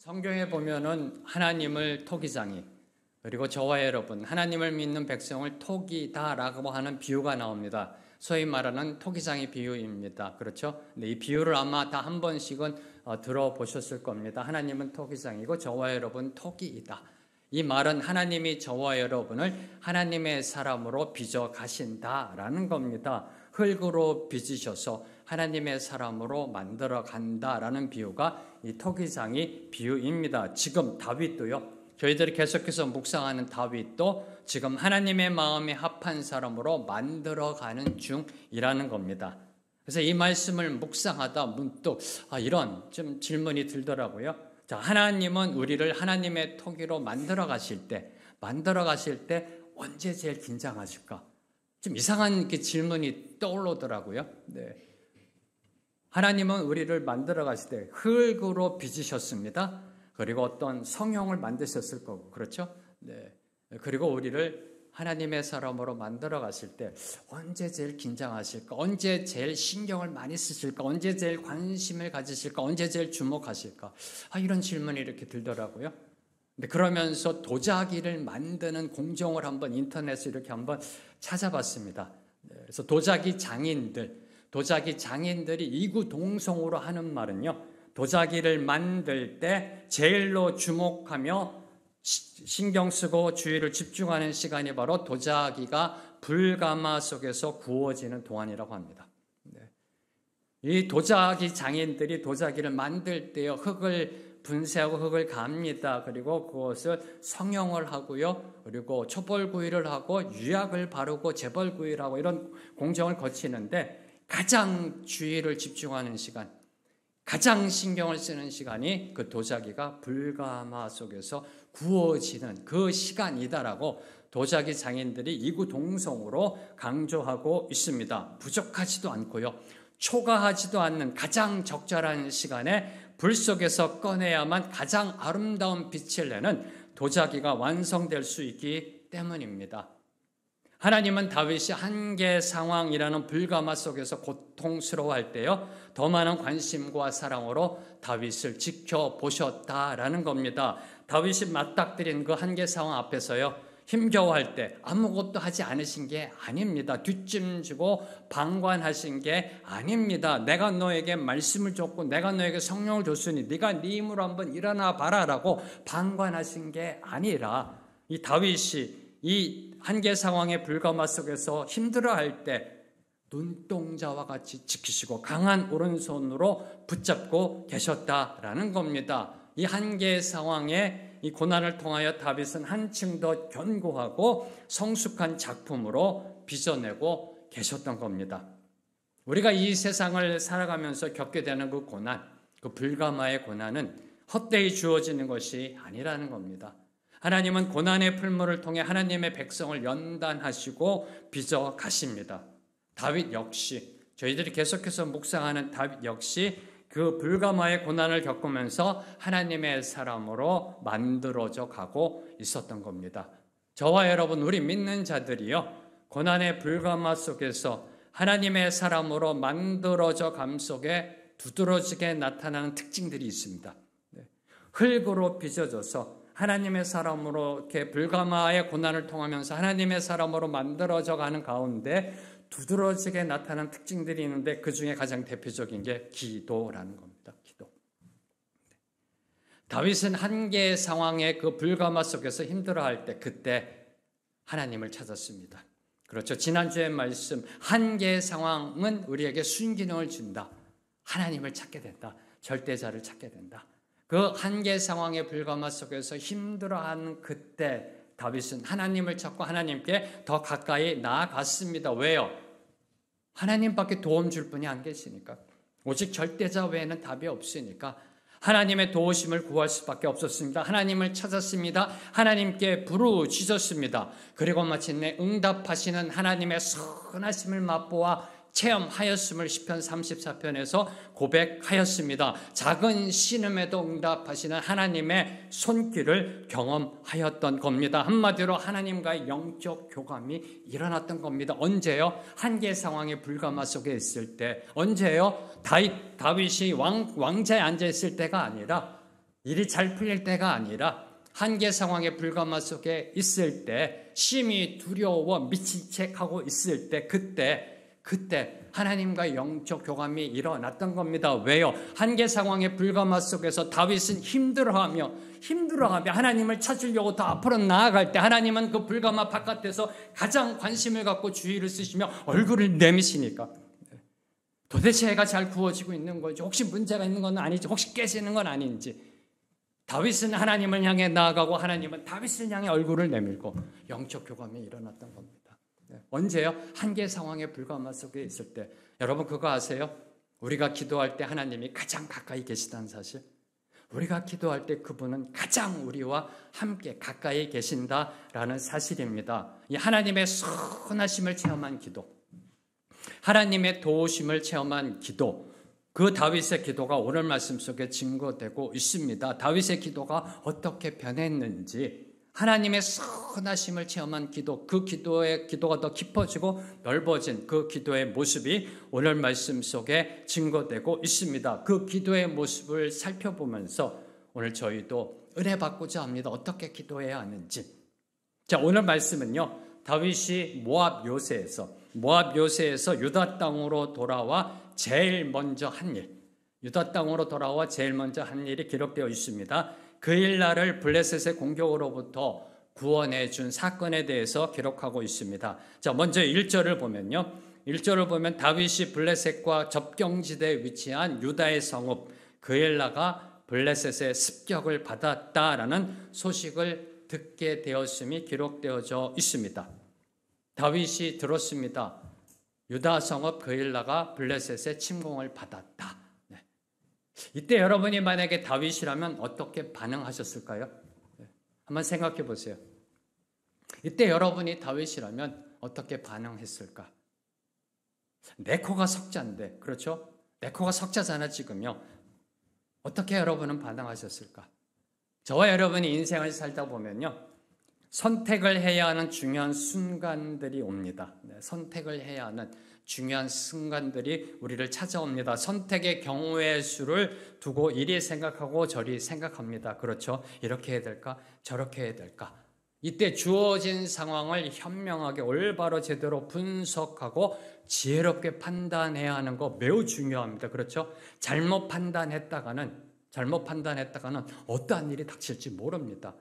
성경에 보면은 하나님을 토기장이, 그리고 저와 여러분 하나님을 믿는 백성을 토기다라고 하는 비유가 나옵니다. 소위 말하는 토기장이 비유입니다. 그렇죠? 네, 이 비유를 아마 다 한 번씩은 들어보셨을 겁니다. 하나님은 토기장이고 저와 여러분 토기이다. 이 말은 하나님이 저와 여러분을 하나님의 사람으로 빚어 가신다라는 겁니다. 흙으로 빚으셔서 하나님의 사람으로 만들어 간다라는 비유가 이 토기장이 비유입니다. 지금 다윗도요, 저희들이 계속해서 묵상하는 다윗도 지금 하나님의 마음에 합한 사람으로 만들어가는 중이라는 겁니다. 그래서 이 말씀을 묵상하다 문득 이런 좀 질문이 들더라고요. 자, 하나님은 우리를 하나님의 토기로 만들어 가실 때 언제 제일 긴장하실까? 좀 이상한 질문이 떠오르더라고요. 네. 하나님은 우리를 만들어 가실 때 흙으로 빚으셨습니다. 그리고 어떤 성형을 만드셨을 거고, 그렇죠? 네. 그리고 우리를 하나님의 사람으로 만들어 가실 때 언제 제일 긴장하실까? 언제 제일 신경을 많이 쓰실까? 언제 제일 관심을 가지실까? 언제 제일 주목하실까? 이런 질문이 이렇게 들더라고요. 근데 그러면서 도자기를 만드는 공정을 한번 인터넷에 이렇게 한번 찾아봤습니다. 그래서 도자기 장인들이 이구동성으로 하는 말은요, 도자기를 만들 때 제일로 주목하며 신경 쓰고 주의를 집중하는 시간이 바로 도자기가 불가마 속에서 구워지는 동안이라고 합니다. 이 도자기 장인들이 도자기를 만들 때요, 흙을 분쇄하고 흙을 갑니다. 그리고 그것을 성형을 하고요, 그리고 초벌구이를 하고 유약을 바르고 재벌구이를 하고 이런 공정을 거치는데 가장 주의를 집중하는 시간, 가장 신경을 쓰는 시간이 그 도자기가 불가마 속에서 구워지는 그 시간이다라고 도자기 장인들이 이구동성으로 강조하고 있습니다. 부족하지도 않고요, 초과하지도 않는 가장 적절한 시간에 불 속에서 꺼내야만 가장 아름다운 빛을 내는 도자기가 완성될 수 있기 때문입니다. 하나님은 다윗이 한계 상황이라는 불가마 속에서 고통스러워할 때요, 더 많은 관심과 사랑으로 다윗을 지켜보셨다라는 겁니다. 다윗이 맞닥뜨린 그 한계 상황 앞에서요, 힘겨워할 때 아무것도 하지 않으신 게 아닙니다. 뒷짐지고 방관하신 게 아닙니다. 내가 너에게 말씀을 줬고 내가 너에게 성령을 줬으니 네가 네 힘으로 한번 일어나 봐라라고 방관하신 게 아니라, 이 다윗이 이 한계 상황의 불가마 속에서 힘들어할 때 눈동자와 같이 지키시고 강한 오른손으로 붙잡고 계셨다라는 겁니다. 이 한계 상황에 이 고난을 통하여 다윗은 한층 더 견고하고 성숙한 작품으로 빚어내고 계셨던 겁니다. 우리가 이 세상을 살아가면서 겪게 되는 그 고난, 그 불가마의 고난은 헛되이 주어지는 것이 아니라는 겁니다. 하나님은 고난의 풀무를 통해 하나님의 백성을 연단하시고 빚어 가십니다. 다윗 역시, 저희들이 계속해서 묵상하는 다윗 역시 그 불가마의 고난을 겪으면서 하나님의 사람으로 만들어져 가고 있었던 겁니다. 저와 여러분, 우리 믿는 자들이요, 고난의 불가마 속에서 하나님의 사람으로 만들어져 감 속에 두드러지게 나타나는 특징들이 있습니다. 흙으로 빚어져서 하나님의 사람으로 이렇게 불가마의 고난을 통하면서 하나님의 사람으로 만들어져 가는 가운데 두드러지게 나타나는 특징들이 있는데, 그 중에 가장 대표적인 게 기도라는 겁니다. 기도. 다윗은 한계 상황의 그 불가마 속에서 힘들어할 때 그때 하나님을 찾았습니다. 그렇죠. 지난주의 말씀, 한계 상황은 우리에게 순기능을 준다. 하나님을 찾게 된다. 절대자를 찾게 된다. 그 한계 상황의 불가마 속에서 힘들어하는 그때 다윗은 하나님을 찾고 하나님께 더 가까이 나아갔습니다. 왜요? 하나님밖에 도움 줄 분이 안 계시니까. 오직 절대자 외에는 답이 없으니까 하나님의 도우심을 구할 수밖에 없었습니다. 하나님을 찾았습니다. 하나님께 부르짖었습니다. 그리고 마침내 응답하시는 하나님의 선하심을 맛보아 체험하였음을 시편 34편에서 고백하였습니다. 작은 신음에도 응답하시는 하나님의 손길을 경험하였던 겁니다. 한마디로 하나님과의 영적 교감이 일어났던 겁니다. 언제요? 한계 상황의 불가마 속에 있을 때. 언제요? 다윗이 왕자에 앉아 있을 때가 아니라 일이 잘 풀릴 때가 아니라 한계 상황의 불가마 속에 있을 때, 심히 두려워 미친 척하고 있을 때, 그때 하나님과 영적 교감이 일어났던 겁니다. 왜요? 한계 상황의 불가마 속에서 다윗은 힘들어하며 하나님을 찾으려고 더 앞으로 나아갈 때, 하나님은 그 불가마 바깥에서 가장 관심을 갖고 주의를 쓰시며 얼굴을 내미시니까 도대체 애가 잘 구워지고 있는 거지, 혹시 문제가 있는 건 아니지, 혹시 깨지는 건 아닌지, 다윗은 하나님을 향해 나아가고 하나님은 다윗을 향해 얼굴을 내밀고 영적 교감이 일어났던 겁니다. 언제요? 한계 상황의 불가마 속에 있을 때. 여러분 그거 아세요? 우리가 기도할 때 하나님이 가장 가까이 계시다는 사실. 우리가 기도할 때 그분은 가장 우리와 함께 가까이 계신다라는 사실입니다. 이 하나님의 선하심을 체험한 기도, 하나님의 도우심을 체험한 기도, 그 다윗의 기도가 오늘 말씀 속에 증거되고 있습니다. 다윗의 기도가 어떻게 변했는지, 하나님의 선하심을 체험한 기도, 그 기도가 더 깊어지고 넓어진 그 기도의 모습이 오늘 말씀 속에 증거되고 있습니다. 그 기도의 모습을 살펴보면서 오늘 저희도 은혜 받고자 합니다. 어떻게 기도해야 하는지. 자, 오늘 말씀은요, 다윗이 모압 요새에서 유다 땅으로 돌아와 제일 먼저 한 일, 유다 땅으로 돌아와 제일 먼저 한 일이 기록되어 있습니다. 그 일날을 블레셋의 공격으로부터 구원해 준 사건에 대해서 기록하고 있습니다. 자, 먼저 1절을 보면요. 1절을 보면 다윗이 블레셋과 접경지대에 위치한 유다의 성읍 그엘라가 블레셋의 습격을 받았다라는 소식을 듣게 되었음이 기록되어져 있습니다. 다윗이 들었습니다. 유다 성읍 그엘라가 블레셋의 침공을 받았다. 이때 여러분이 만약에 다윗이라면 어떻게 반응하셨을까요? 한번 생각해 보세요. 이때 여러분이 다윗이라면 어떻게 반응했을까? 내 코가 석자인데, 그렇죠? 내 코가 석자잖아 지금요. 어떻게 여러분은 반응하셨을까? 저와 여러분이 인생을 살다 보면요, 선택을 해야 하는 중요한 순간들이 옵니다. 선택을 해야 하는 중요한 순간들이 우리를 찾아옵니다. 선택의 경우의 수를 두고 이리 생각하고 저리 생각합니다. 그렇죠? 이렇게 해야 될까? 저렇게 해야 될까? 이때 주어진 상황을 현명하게 올바로 제대로 분석하고 지혜롭게 판단해야 하는 거 매우 중요합니다. 그렇죠? 잘못 판단했다가는 어떠한 일이 닥칠지 모릅니다.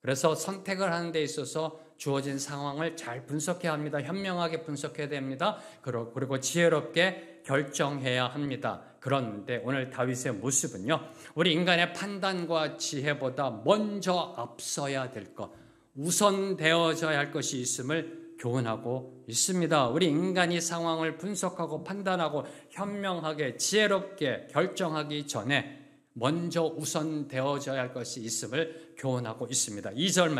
그래서 선택을 하는 데 있어서 주어진 상황을 잘 분석해야 합니다. 현명하게 분석해야 됩니다. 그리고 지혜롭게 결정해야 합니다. 그런데 오늘 다윗의 모습은요, 우리 인간의 판단과 지혜보다 먼저 앞서야 될 것, 우선되어져야 할 것이 있음을 교훈하고 있습니다. 우리 인간이 상황을 분석하고 판단하고 현명하게 지혜롭게 결정하기 전에 먼저 우선되어져야 할 것이 있음을 교훈하고 있습니다. 2절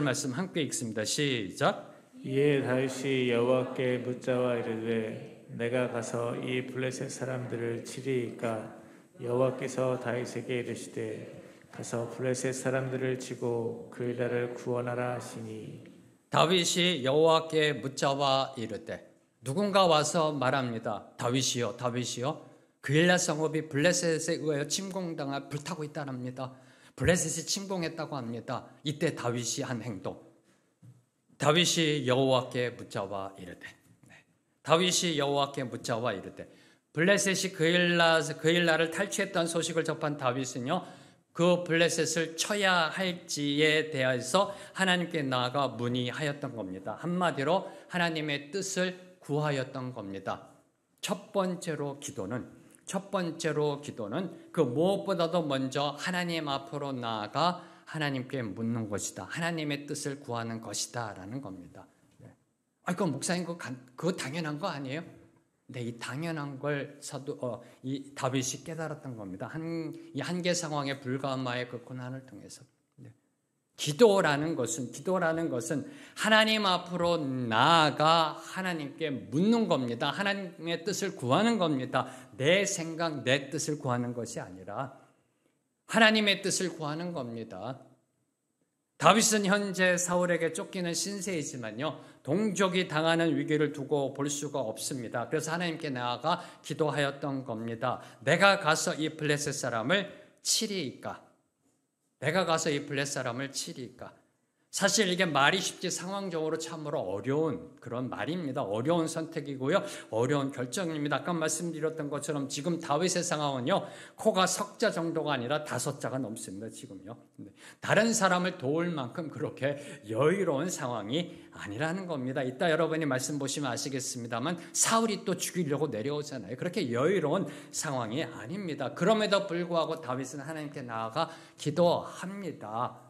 말씀 함께 읽습니다. 시작. 이에 다윗이 여호와께 묻자와 이르되 내가 가서 이 블레셋 사람들을 치리이까? 여호와께서 다윗에게 이르시되 가서 블레셋 사람들을 치고 그일라를 구원하라 하시니. 다윗이 여호와께 묻자와 이르되, 누군가 와서 말합니다. 다윗이요 그일라 성읍이 블레셋에 의하여 침공당하 불타고 있다랍니다. 블레셋이 침공했다고 합니다. 이때 다윗이 한 행동, 다윗이 여호와께 묻자와 이르되, 블레셋이 그일라를 탈취했다는 소식을 접한 다윗은요, 그 블레셋을 쳐야 할지에 대해서 하나님께 나아가 문의하였던 겁니다. 한마디로 하나님의 뜻을 구하였던 겁니다. 첫 번째로 기도는 그 무엇보다도 먼저 하나님 앞으로 나아가 하나님께 묻는 것이다. 하나님의 뜻을 구하는 것이다 라는 겁니다. 그럼 목사님 그거 당연한 거 아니에요? 네, 이 당연한 걸 이 다윗이 깨달았던 겁니다. 이 한계 상황의 불가마의 그 고난을 통해서. 기도라는 것은 하나님 앞으로 나아가 하나님께 묻는 겁니다. 하나님의 뜻을 구하는 겁니다. 내 생각, 내 뜻을 구하는 것이 아니라 하나님의 뜻을 구하는 겁니다. 다윗은 현재 사울에게 쫓기는 신세이지만요, 동족이 당하는 위기를 두고 볼 수가 없습니다. 그래서 하나님께 나아가 기도하였던 겁니다. 내가 가서 이 블레셋 사람을 치리이까? 내가 가서 이 블레셋 사람을 치리이까? 사실 이게 말이 쉽지 상황적으로 참으로 어려운 그런 말입니다. 어려운 선택이고요. 어려운 결정입니다. 아까 말씀드렸던 것처럼 지금 다윗의 상황은요. 코가 석자 정도가 아니라 5자가 넘습니다. 지금요. 다른 사람을 도울 만큼 그렇게 여유로운 상황이 아니라는 겁니다. 이따 여러분이 말씀 보시면 아시겠습니다만 사울이 또 죽이려고 내려오잖아요. 그렇게 여유로운 상황이 아닙니다. 그럼에도 불구하고 다윗은 하나님께 나아가 기도합니다.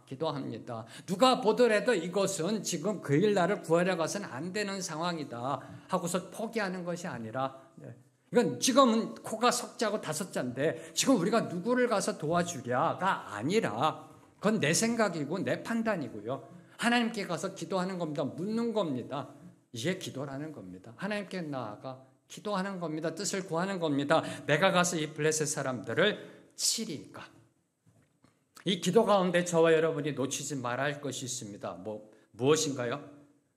누가 보더라도 이것은 지금 그 일 나를 구하려 가서는 안 되는 상황이다 하고서 포기하는 것이 아니라 이건 지금은 코가 석자고 5자인데 지금 우리가 누구를 가서 도와주랴가 아니라 그건 내 생각이고 내 판단이고요. 하나님께 가서 기도하는 겁니다. 묻는 겁니다. 이게 기도라는 겁니다. 하나님께 나아가 기도하는 겁니다. 뜻을 구하는 겁니다. 내가 가서 이 블레셋 사람들을 치리까? 이 기도 가운데 저와 여러분이 놓치지 말아야 할 것이 있습니다. 무엇인가요?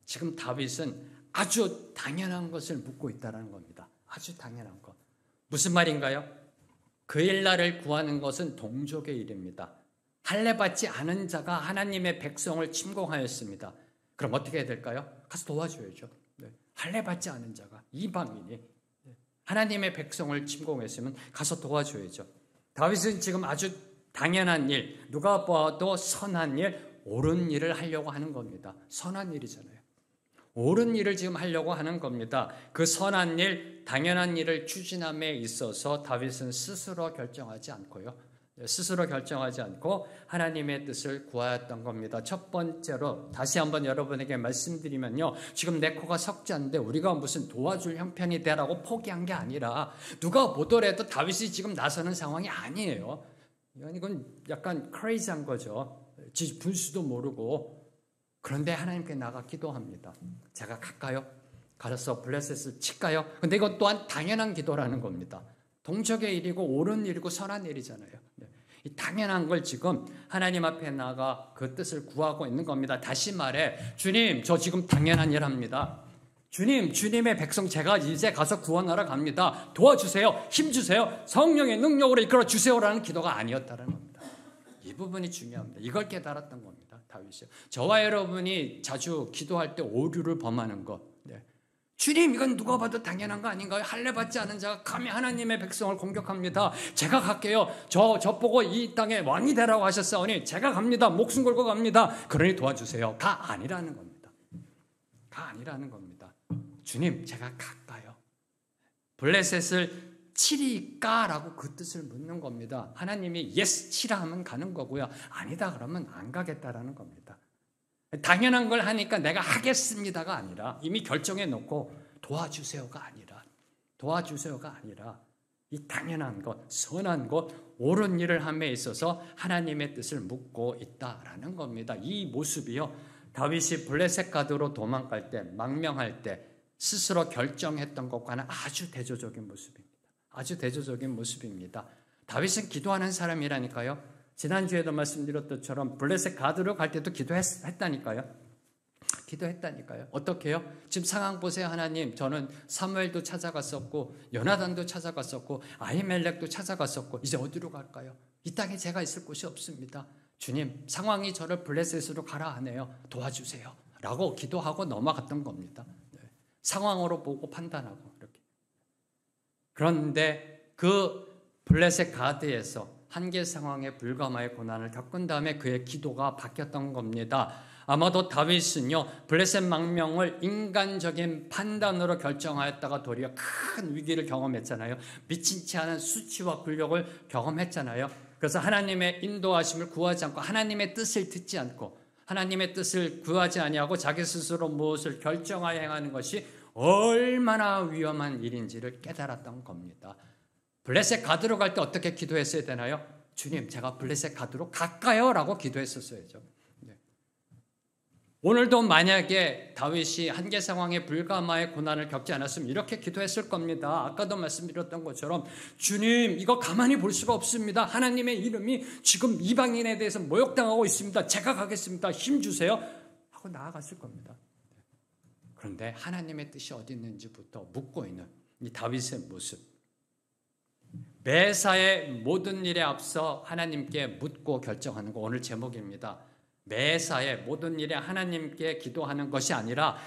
지금 다윗은 아주 당연한 것을 묻고 있다는 겁니다. 아주 당연한 것. 무슨 말인가요? 그 일날을 구하는 것은 동족의 일입니다. 할례받지 않은 자가 하나님의 백성을 침공하였습니다. 그럼 어떻게 해야 될까요? 가서 도와줘야죠. 할례받지 않은 자가, 이방인이 하나님의 백성을 침공했으면 가서 도와줘야죠. 다윗은 지금 아주 당연한 일, 누가 봐도 선한 일, 옳은 일을 하려고 하는 겁니다. 선한 일이잖아요. 옳은 일을 지금 하려고 하는 겁니다. 그 선한 일, 당연한 일을 추진함에 있어서 다윗은 스스로 결정하지 않고 하나님의 뜻을 구하였던 겁니다. 첫 번째로 다시 한번 여러분에게 말씀드리면요. 지금 내 코가 석자인데 우리가 무슨 도와줄 형편이 되라고 포기한 게 아니라 누가 보더라도 다윗이 지금 나서는 상황이 아니에요. 이건 약간 크레이지한 거죠. 분수도 모르고. 그런데 하나님께 나가 기도합니다. 제가 갈까요? 가서 블레셋을 칠까요? 근데 이것 또한 당연한 기도라는 겁니다. 동족의 일이고 옳은 일이고 선한 일이잖아요. 이 당연한 걸 지금 하나님 앞에 나가 그 뜻을 구하고 있는 겁니다. 다시 말해, 주님, 저 지금 당연한 일 합니다. 주님의 백성 제가 이제 가서 구원하러 갑니다. 도와주세요. 힘주세요. 성령의 능력으로 이끌어 주세요라는 기도가 아니었다는 겁니다. 이 부분이 중요합니다. 이걸 깨달았던 겁니다. 다윗이요. 저와 여러분이 자주 기도할 때 오류를 범하는 것. 주님, 이건 누가 봐도 당연한 거 아닌가요? 할례받지 않은 자가 감히 하나님의 백성을 공격합니다. 제가 갈게요. 저 보고 이 땅에 왕이 되라고 하셨사오니 제가 갑니다. 목숨 걸고 갑니다. 그러니 도와주세요. 가 아니라는 겁니다. 주님, 제가 갈까요? 블레셋을 치리까라고 그 뜻을 묻는 겁니다. 하나님이 예스 치라 하면 가는 거고요. 아니다 그러면 안 가겠다라는 겁니다. 당연한 걸 하니까 내가 하겠습니다가 아니라 이미 결정해 놓고 도와주세요가 아니라 이 당연한 것, 선한 것, 옳은 일을 함에 있어서 하나님의 뜻을 묻고 있다라는 겁니다. 이 모습이요. 다윗이 블레셋 가드로 도망갈 때, 망명할 때 스스로 결정했던 것과는 아주 대조적인 모습입니다. 다윗은 기도하는 사람이라니까요. 지난주에도 말씀드렸던 것처럼 블레셋 가드로 갈 때도 기도했다니까요. 어떻게 해요? 지금 상황 보세요. 하나님, 저는 사무엘도 찾아갔었고 요나단도 찾아갔었고 아히멜렉도 찾아갔었고 이제 어디로 갈까요? 이 땅에 제가 있을 곳이 없습니다. 주님, 상황이 저를 블레셋으로 가라 하네요. 도와주세요. 라고 기도하고 넘어갔던 겁니다. 상황으로 보고 판단하고 이렇게. 그런데 그 블레셋 가드에서 한계 상황에 불가마의 고난을 겪은 다음에 그의 기도가 바뀌었던 겁니다. 아마도 다윗은요, 블레셋 망명을 인간적인 판단으로 결정하였다가 도리어 큰 위기를 경험했잖아요. 미친치 않은 수치와 굴욕을 경험했잖아요. 그래서 하나님의 인도하심을 구하지 않고 하나님의 뜻을 듣지 않고 하나님의 뜻을 구하지 아니하고 자기 스스로 무엇을 결정하여 행하는 것이 얼마나 위험한 일인지를 깨달았던 겁니다. 블레셋 가드로 갈 때 어떻게 기도했어야 되나요? 주님, 제가 블레셋 가드로 갈까요? 라고 기도했었어야죠. 오늘도 만약에 다윗이 한계 상황에 불가마의 고난을 겪지 않았으면 이렇게 기도했을 겁니다. 아까도 말씀드렸던 것처럼 주님, 이거 가만히 볼 수가 없습니다. 하나님의 이름이 지금 이방인에 대해서 모욕당하고 있습니다. 제가 가겠습니다. 힘 주세요. 하고 나아갔을 겁니다. 그런데 하나님의 뜻이 어디 있는지부터 묻고 있는 이 다윗의 모습. 매사의 모든 일에 앞서 하나님께 묻고 결정하는 거 오늘 제목입니다. 매사의 모든 일에 하나님께 기도하는 것이 아니라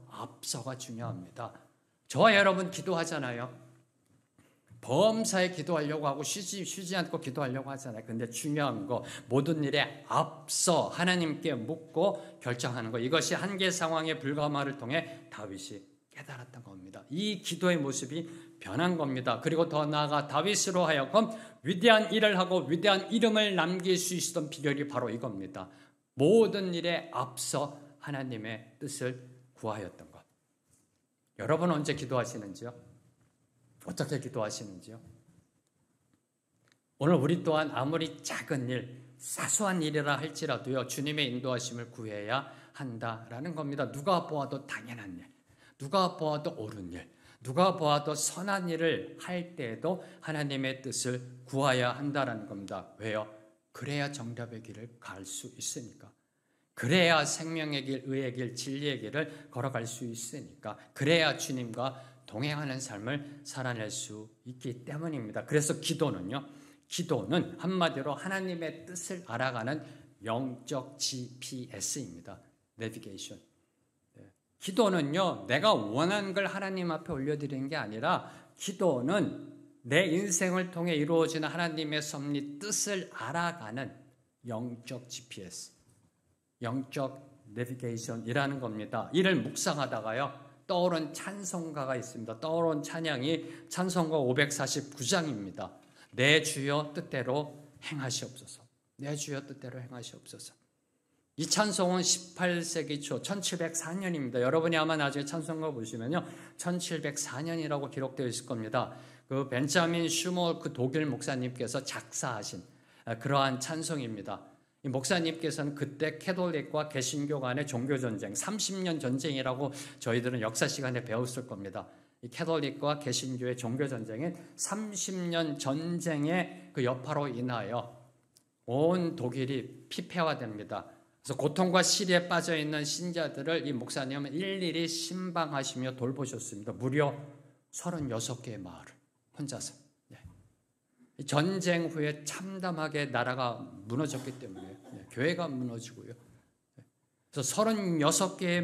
앞서가 중요합니다. 저와 여러분 기도하잖아요. 범사에 기도하려고 하고 쉬지 않고 기도하려고 하잖아요. 근데 중요한 거 모든 일에 앞서 하나님께 묻고 결정하는 거, 이것이 한계 상황의 불가마를 통해 다윗이 깨달았던 겁니다. 이 기도의 모습이 변한 겁니다. 그리고 더 나아가 다윗으로 하여금 위대한 일을 하고 위대한 이름을 남길 수 있었던 비결이 바로 이겁니다. 모든 일에 앞서 하나님의 뜻을 구하였던 것. 여러분 언제 기도하시는지요? 어떻게 기도하시는지요? 오늘 우리 또한 아무리 작은 일, 사소한 일이라 할지라도요, 주님의 인도하심을 구해야 한다라는 겁니다. 누가 보아도 당연한 일, 누가 보아도 옳은 일, 누가 보아도 선한 일을 할 때에도 하나님의 뜻을 구해야 한다라는 겁니다. 왜요? 그래야 정답의 길을 갈 수 있으니까. 그래야 생명의 길, 의의 길, 진리의 길을 걸어갈 수 있으니까. 그래야 주님과 동행하는 삶을 살아낼 수 있기 때문입니다. 그래서 기도는 한마디로 하나님의 뜻을 알아가는 영적 GPS입니다. 내비게이션. 기도는요, 내가 원하는 걸 하나님 앞에 올려드리는 게 아니라, 기도는 내 인생을 통해 이루어지는 하나님의 섭리 뜻을 알아가는 영적 GPS, 영적 내비게이션이라는 겁니다. 이를 묵상하다가요, 떠오른 찬송가가 있습니다. 떠오른 찬양이 찬송가 549장입니다. 내 주여 뜻대로 행하시옵소서. 내 주여 뜻대로 행하시옵소서. 이 찬송은 18세기 초 1704년입니다. 여러분이 아마 나중에 찬송가 보시면요, 1704년이라고 기록되어 있을 겁니다. 그 벤자민 슈머 그 독일 목사님께서 작사하신 그러한 찬송입니다. 이 목사님께서는 그때 캐톨릭과 개신교 간의 종교전쟁, 30년 전쟁이라고 저희들은 역사 시간에 배웠을 겁니다. 이 캐톨릭과 개신교의 종교전쟁인 30년 전쟁의 그 여파로 인하여 온 독일이 피폐화됩니다. 그래서 고통과 시리에 빠져있는 신자들을 이 목사님은 일일이 신방하시며 돌보셨습니다. 무려 36개의 마을을 혼자서. 전쟁 후에 참담하게 나라가 무너졌기 때문에 교회가 무너지고요. 그래서 36개의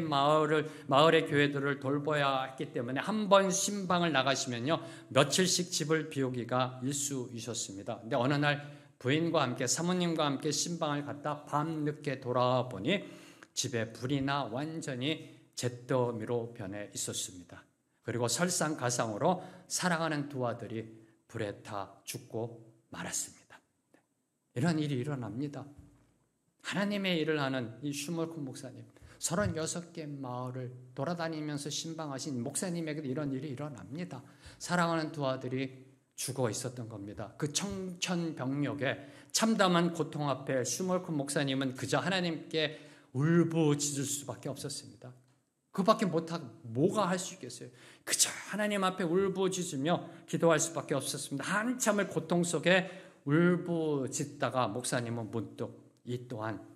마을의 교회들을 돌봐야 했기 때문에 한 번 신방을 나가시면요, 며칠씩 집을 비우기가 일쑤이셨습니다. 근데 어느 날 부인과 함께, 사모님과 함께 신방을 갔다 밤늦게 돌아와 보니 집에 불이 나 완전히 잿더미로 변해 있었습니다. 그리고 설상가상으로 사랑하는 두 아들이 불에 타 죽고 말았습니다. 이런 일이 일어납니다. 하나님의 일을 하는 이 슈멀크 목사님, 36개 마을을 돌아다니면서 신방하신 목사님에게도 이런 일이 일어납니다. 사랑하는 두 아들이 죽어 있었던 겁니다. 그 청천벽력에 참담한 고통 앞에 슈멀크 목사님은 그저 하나님께 울부짖을 수밖에 없었습니다. 그밖에 뭐가 할 수 있겠어요? 그저 하나님 앞에 울부짖으며 기도할 수밖에 없었습니다. 한참을 고통 속에 울부짖다가 목사님은 문득 이 또한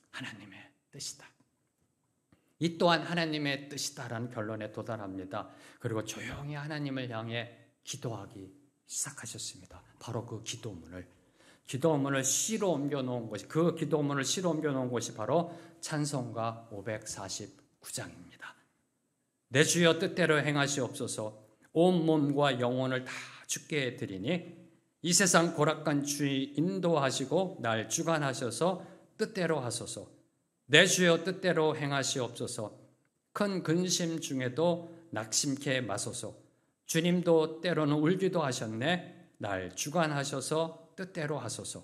하나님의 뜻이다. 이 또한 하나님의 뜻이다라는 결론에 도달합니다. 그리고 조용히 하나님을 향해 기도하기 시작하셨습니다. 바로 그 기도문을 시로 옮겨놓은 것이, 그 기도문을 시로 옮겨놓은 것이 바로 찬송가 549장입니다. 내 주여 뜻대로 행하시옵소서. 온 몸과 영혼을 다 주께 드리니 이 세상 고락간 주의 인도하시고 날 주관하셔서 뜻대로 하소서. 내 주여 뜻대로 행하시옵소서. 큰 근심 중에도 낙심케 마소서. 주님도 때로는 울기도 하셨네. 날 주관하셔서 뜻대로 하소서.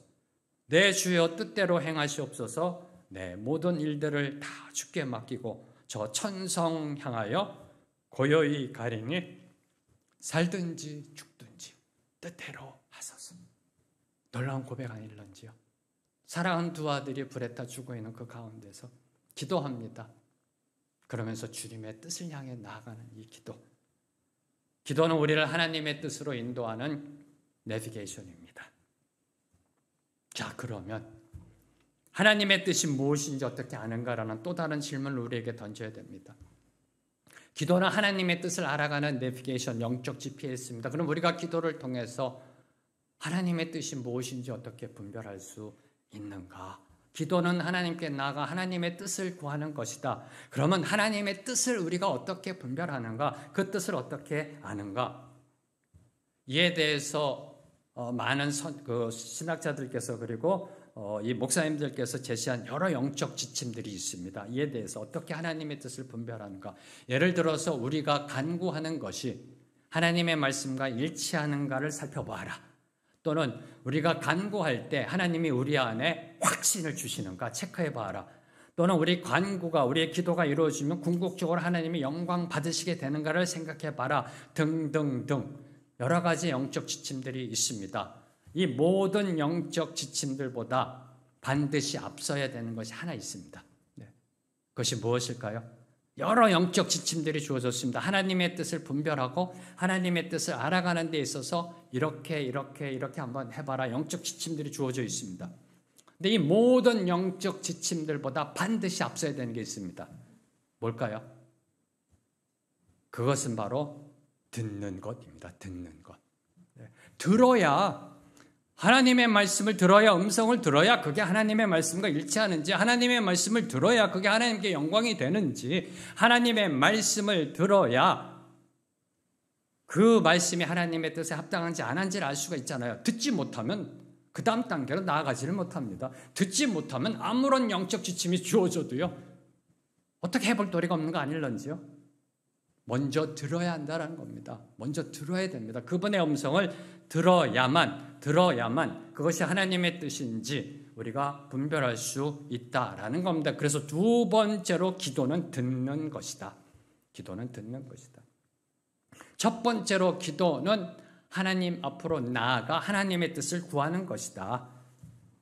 내 주여 뜻대로 행하시옵소서. 내 모든 일들을 다 주께 맡기고 저 천성 향하여 고요히 가리니 살든지 죽든지 뜻대로 하소서. 놀라운 고백 아닐런지요. 사랑하는 두 아들이 불에 타 죽어 있는 그 가운데서 기도합니다. 그러면서 주님의 뜻을 향해 나아가는 이 기도는 우리를 하나님의 뜻으로 인도하는 내비게이션입니다. 자, 그러면 하나님의 뜻이 무엇인지 어떻게 아는가라는 또 다른 질문을 우리에게 던져야 됩니다. 기도는 하나님의 뜻을 알아가는 내비게이션, 영적 GPS입니다. 그럼 우리가 기도를 통해서 하나님의 뜻이 무엇인지 어떻게 분별할 수 있는가? 기도는 하나님께 나아가 하나님의 뜻을 구하는 것이다. 그러면 하나님의 뜻을 우리가 어떻게 분별하는가? 그 뜻을 어떻게 아는가? 이에 대해서 많은 신학자들께서 그리고 이 목사님들께서 제시한 여러 영적 지침들이 있습니다. 이에 대해서 어떻게 하나님의 뜻을 분별하는가? 예를 들어서 우리가 간구하는 것이 하나님의 말씀과 일치하는가를 살펴보아라. 또는 우리가 간구할 때 하나님이 우리 안에 확신을 주시는가 체크해 봐라. 또는 우리 간구가, 우리의 기도가 이루어지면 궁극적으로 하나님이 영광 받으시게 되는가를 생각해 봐라. 등등등 여러 가지 영적 지침들이 있습니다. 이 모든 영적 지침들보다 반드시 앞서야 되는 것이 하나 있습니다. 그것이 무엇일까요? 여러 영적 지침들이 주어졌습니다. 하나님의 뜻을 분별하고 하나님의 뜻을 알아가는 데 있어서 이렇게 한번 해봐라. 영적 지침들이 주어져 있습니다. 근데 이 모든 영적 지침들보다 반드시 앞서야 되는 게 있습니다. 뭘까요? 그것은 바로 듣는 것입니다. 듣는 것. 들어야, 하나님의 말씀을 들어야, 음성을 들어야 그게 하나님의 말씀과 일치하는지, 하나님의 말씀을 들어야 그게 하나님께 영광이 되는지, 하나님의 말씀을 들어야 그 말씀이 하나님의 뜻에 합당한지 안 한지를 알 수가 있잖아요. 듣지 못하면 그 다음 단계로 나아가지를 못합니다. 듣지 못하면 아무런 영적 지침이 주어져도요, 어떻게 해볼 도리가 없는 거 아닐런지요? 먼저 들어야 한다는 겁니다. 먼저 들어야 됩니다. 그분의 음성을 들어야만 그것이 하나님의 뜻인지 우리가 분별할 수 있다라는 겁니다. 그래서 두 번째로 기도는 듣는 것이다. 기도는 듣는 것이다. 첫 번째로 기도는 하나님 앞으로 나아가 하나님의 뜻을 구하는 것이다.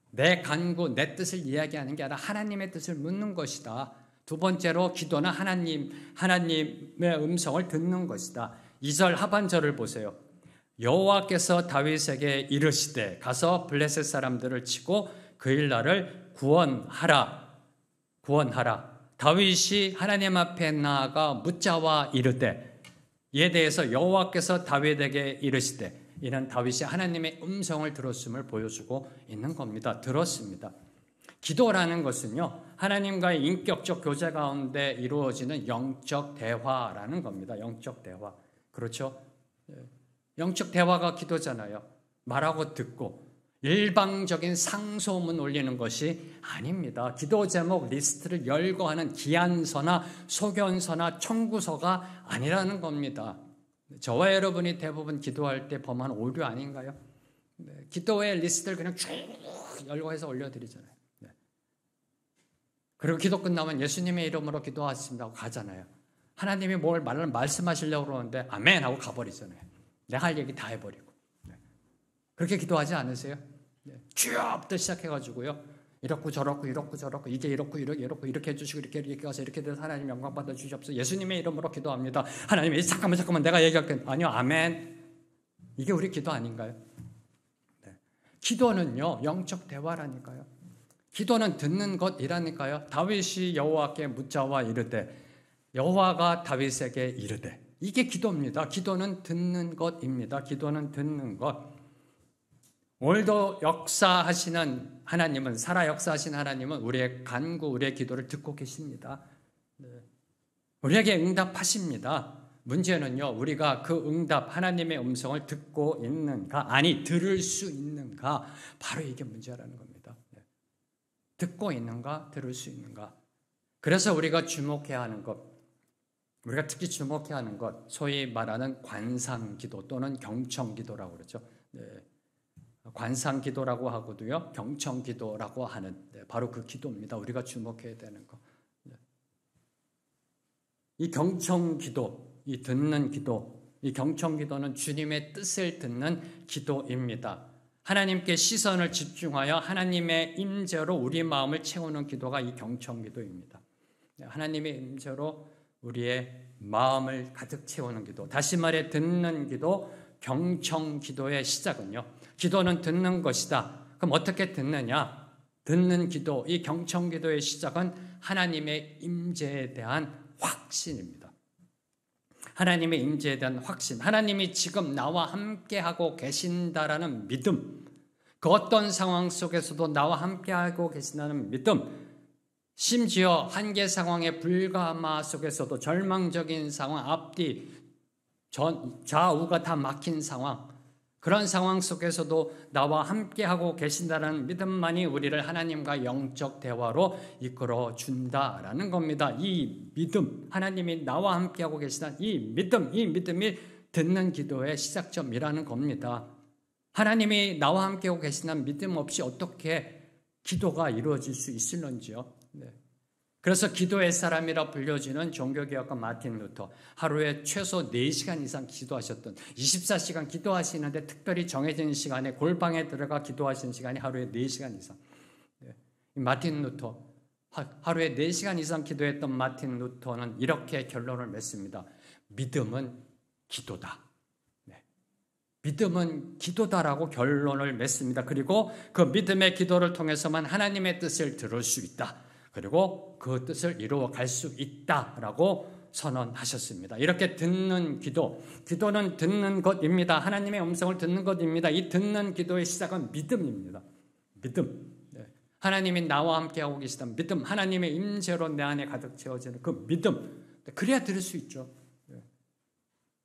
내 간구, 내 뜻을 이야기하는 게 아니라 하나님의 뜻을 묻는 것이다. 두 번째로 기도는 하나님의 음성을 듣는 것이다. 2절 하반절을 보세요. 여호와께서 다윗에게 이르시되 가서 블레셋 사람들을 치고 그 일날을 구원하라. 다윗이 하나님 앞에 나아가 묻자와 이르되, 이에 대해서 여호와께서 다윗에게 이르시되, 이는 다윗이 하나님의 음성을 들었음을 보여주고 있는 겁니다. 들었습니다. 기도라는 것은요, 하나님과의 인격적 교제 가운데 이루어지는 영적 대화라는 겁니다. 영적 대화. 그렇죠? 영적 대화가 기도잖아요. 말하고 듣고 일방적인 상소문 올리는 것이 아닙니다. 기도 제목 리스트를 열거하는 기한서나 소견서나 청구서가 아니라는 겁니다. 저와 여러분이 대부분 기도할 때 범한 오류 아닌가요? 기도의 리스트를 그냥 쭉 열거해서 올려드리잖아요. 그리고 기도 끝나면 예수님의 이름으로 기도하십니다 하고 가잖아요. 하나님이 뭘 말씀하시려고 그러는데 아멘 하고 가버리잖아요. 내가 할 얘기 다 해버리고. 그렇게 기도하지 않으세요? 쭉 시작해가지고요. 이렇고 저렇고 이게 이렇게 해주시고 이렇게 가서 이렇게 돼서 하나님 영광 받아 주시옵소서. 예수님의 이름으로 기도합니다. 하나님 잠깐만 내가 얘기할게. 아니요, 아멘. 이게 우리 기도 아닌가요? 기도는요, 영적 대화라니까요. 기도는 듣는 것이라니까요. 다윗이 여호와께 묻자와 이르되 여호와가 다윗에게 이르되, 이게 기도입니다. 기도는 듣는 것입니다. 기도는 듣는 것. 오늘도 역사하시는 하나님은, 살아 역사하신 하나님은 우리의 간구, 우리의 기도를 듣고 계십니다. 우리에게 응답하십니다. 문제는요, 우리가 그 응답, 하나님의 음성을 듣고 있는가, 아니 들을 수 있는가, 바로 이게 문제라는 겁니다. 듣고 있는가, 들을 수 있는가. 그래서 우리가 주목해야 하는 것, 우리가 특히 주목해야 하는 것, 소위 말하는 관상기도 또는 경청기도라고 그러죠. 관상기도라고 하고도요, 경청기도라고 하는 바로 그 기도입니다. 우리가 주목해야 되는 것. 이 경청기도, 이 듣는 기도, 이 경청기도는 주님의 뜻을 듣는 기도입니다. 하나님께 시선을 집중하여 하나님의 임재로 우리 마음을 채우는 기도가 이 경청기도입니다. 하나님의 임재로 우리의 마음을 가득 채우는 기도. 다시 말해 듣는 기도, 경청기도의 시작은요, 기도는 듣는 것이다. 그럼 어떻게 듣느냐? 듣는 기도, 이 경청기도의 시작은 하나님의 임재에 대한 확신입니다. 하나님의 임재에 대한 확신, 하나님이 지금 나와 함께하고 계신다라는 믿음, 그 어떤 상황 속에서도 나와 함께하고 계신다는 믿음, 심지어 한계 상황의 불가마 속에서도 절망적인 상황, 앞뒤 좌우가 다 막힌 상황, 그런 상황 속에서도 나와 함께하고 계신다는 믿음만이 우리를 하나님과 영적 대화로 이끌어 준다라는 겁니다. 이 믿음, 하나님이 나와 함께하고 계시다는 이 믿음이 듣는 기도의 시작점이라는 겁니다. 하나님이 나와 함께하고 계시다는 믿음 없이 어떻게 기도가 이루어질 수 있을런지요. 네. 그래서 기도의 사람이라 불려지는 종교개혁가 마틴 루터, 하루에 최소 4시간 이상 기도하셨던, 24시간 기도하시는데 특별히 정해진 시간에 골방에 들어가 기도하시는 시간이 하루에 4시간 이상. 네. 마틴 루터, 하루에 4시간 이상 기도했던 마틴 루터는 이렇게 결론을 맺습니다. 믿음은 기도다. 네. 믿음은 기도다라고 결론을 맺습니다. 그리고 그 믿음의 기도를 통해서만 하나님의 뜻을 들을 수 있다. 그리고 그 뜻을 이루어 갈 수 있다라고 선언하셨습니다. 이렇게 듣는 기도는 듣는 것입니다. 하나님의 음성을 듣는 것입니다. 이 듣는 기도의 시작은 믿음입니다. 믿음. 네. 하나님이 나와 함께하고 계시다는 믿음, 하나님의 임재로 내 안에 가득 채워지는 그 믿음. 그래야 들을 수 있죠. 네.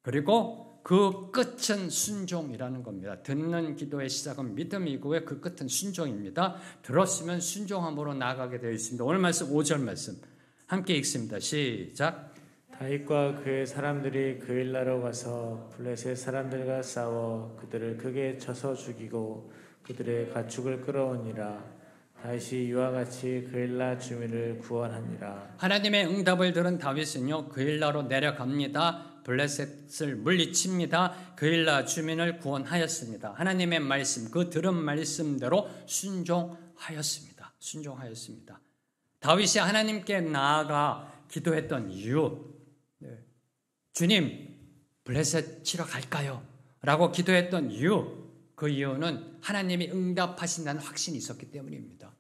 그리고 그 끝은 순종이라는 겁니다. 듣는 기도의 시작은 믿음이고요. 그 끝은 순종입니다. 들었으면 순종함으로 나아가게 되어 있습니다. 오늘 말씀 5절 말씀 함께 읽습니다. 시작. 다윗과 그의 사람들이 그일라로 가서 블레셋 사람들과 싸워 그들을 크게 쳐서 죽이고 그들의 가축을 끌어오니라. 다윗이 이와 같이 그일라 주민을 구원하니라. 하나님의 응답을 들은 다윗은요, 그일라로 내려갑니다. 블레셋을 물리칩니다. 그일라 주민을 구원하였습니다. 하나님의 말씀, 그 들은 말씀대로 순종하였습니다. 순종하였습니다. 다윗이 하나님께 나아가 기도했던 이유, 주님, 블레셋 치러 갈까요? 라고 기도했던 이유, 그 이유는 하나님이 응답하신다는 확신이 있었기 때문입니다.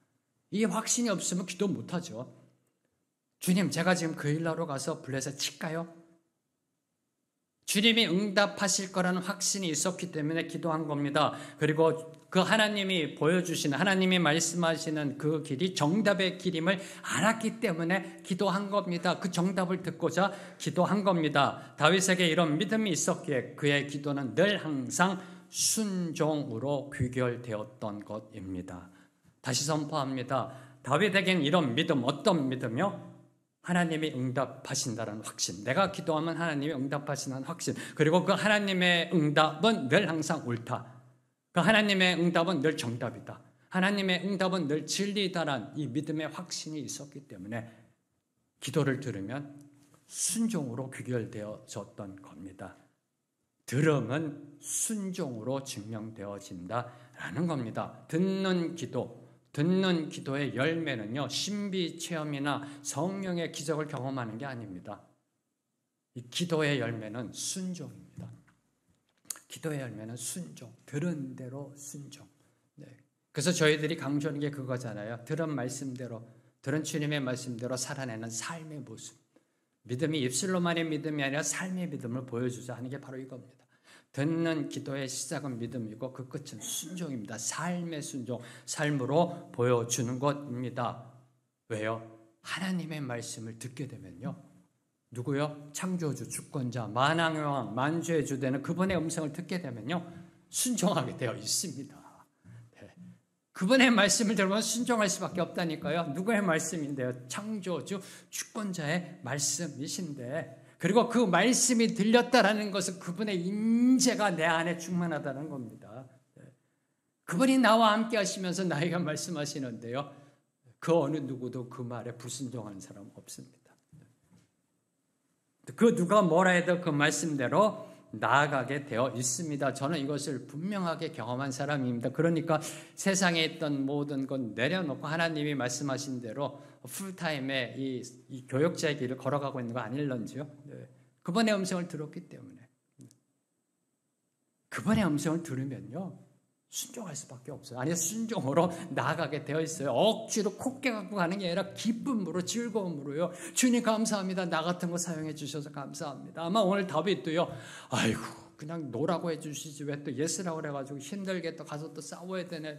이 확신이 없으면 기도 못하죠. 주님, 제가 지금 그일라로 가서 블레셋 칠까요? 주님이 응답하실 거라는 확신이 있었기 때문에 기도한 겁니다. 그리고 그 하나님이 보여주시는, 하나님이 말씀하시는 그 길이 정답의 길임을 알았기 때문에 기도한 겁니다. 그 정답을 듣고자 기도한 겁니다. 다윗에게 이런 믿음이 있었기에 그의 기도는 늘 항상 순종으로 귀결되었던 것입니다. 다시 선포합니다. 다윗에겐 이런 믿음, 어떤 믿음이요? 하나님이 응답하신다는 확신. 내가 기도하면 하나님이 응답하신다는 확신. 그리고 그 하나님의 응답은 늘 항상 옳다. 그 하나님의 응답은 늘 정답이다. 하나님의 응답은 늘 진리다라는 이 믿음의 확신이 있었기 때문에 기도를 들으면 순종으로 귀결되어졌던 겁니다. 들음은 순종으로 증명되어진다라는 겁니다. 듣는 기도의 열매는요, 신비 체험이나 성령의 기적을 경험하는 게 아닙니다. 이 기도의 열매는 순종입니다. 기도의 열매는 순종, 들은 대로 순종. 네. 그래서 저희들이 강조하는 게 그거잖아요. 들은 말씀대로, 들은 주님의 말씀대로 살아내는 삶의 모습. 믿음이 입술로만의 믿음이 아니라 삶의 믿음을 보여주자 하는 게 바로 이겁니다. 듣는 기도의 시작은 믿음이고 그 끝은 순종입니다. 삶의 순종, 삶으로 보여주는 것입니다. 왜요? 하나님의 말씀을 듣게 되면요. 누구요? 창조주, 주권자, 만왕의 왕, 만주의 주 되는 그분의 음성을 듣게 되면요. 순종하게 되어 있습니다. 네. 그분의 말씀을 들으면 순종할 수밖에 없다니까요. 누구의 말씀인데요? 창조주, 주권자의 말씀이신데, 그리고 그 말씀이 들렸다라는 것은 그분의 임재가 내 안에 충만하다는 겁니다. 그분이 나와 함께 하시면서 나에게 말씀하시는데요. 그 어느 누구도 그 말에 불순종하는 사람은 없습니다. 그 누가 뭐라 해도 그 말씀대로 나아가게 되어 있습니다. 저는 이것을 분명하게 경험한 사람입니다. 그러니까 세상에 있던 모든 것 내려놓고 하나님이 말씀하신 대로 풀타임에 이 교역자의 길을 걸어가고 있는 거 아닐런지요? 네. 그분의 음성을 들었기 때문에. 그분의 음성을 들으면요, 순종할 수밖에 없어요. 아니, 순종으로 나아가게 되어 있어요. 억지로 콧게 갖고 가는 게 아니라 기쁨으로, 즐거움으로요. 주님 감사합니다. 나 같은 거 사용해 주셔서 감사합니다. 아마 오늘 다윗도요, 아이고 그냥 노라고 해주시지 왜 또 예스라고 그래가지고 힘들게 또 가서 또 싸워야 되네.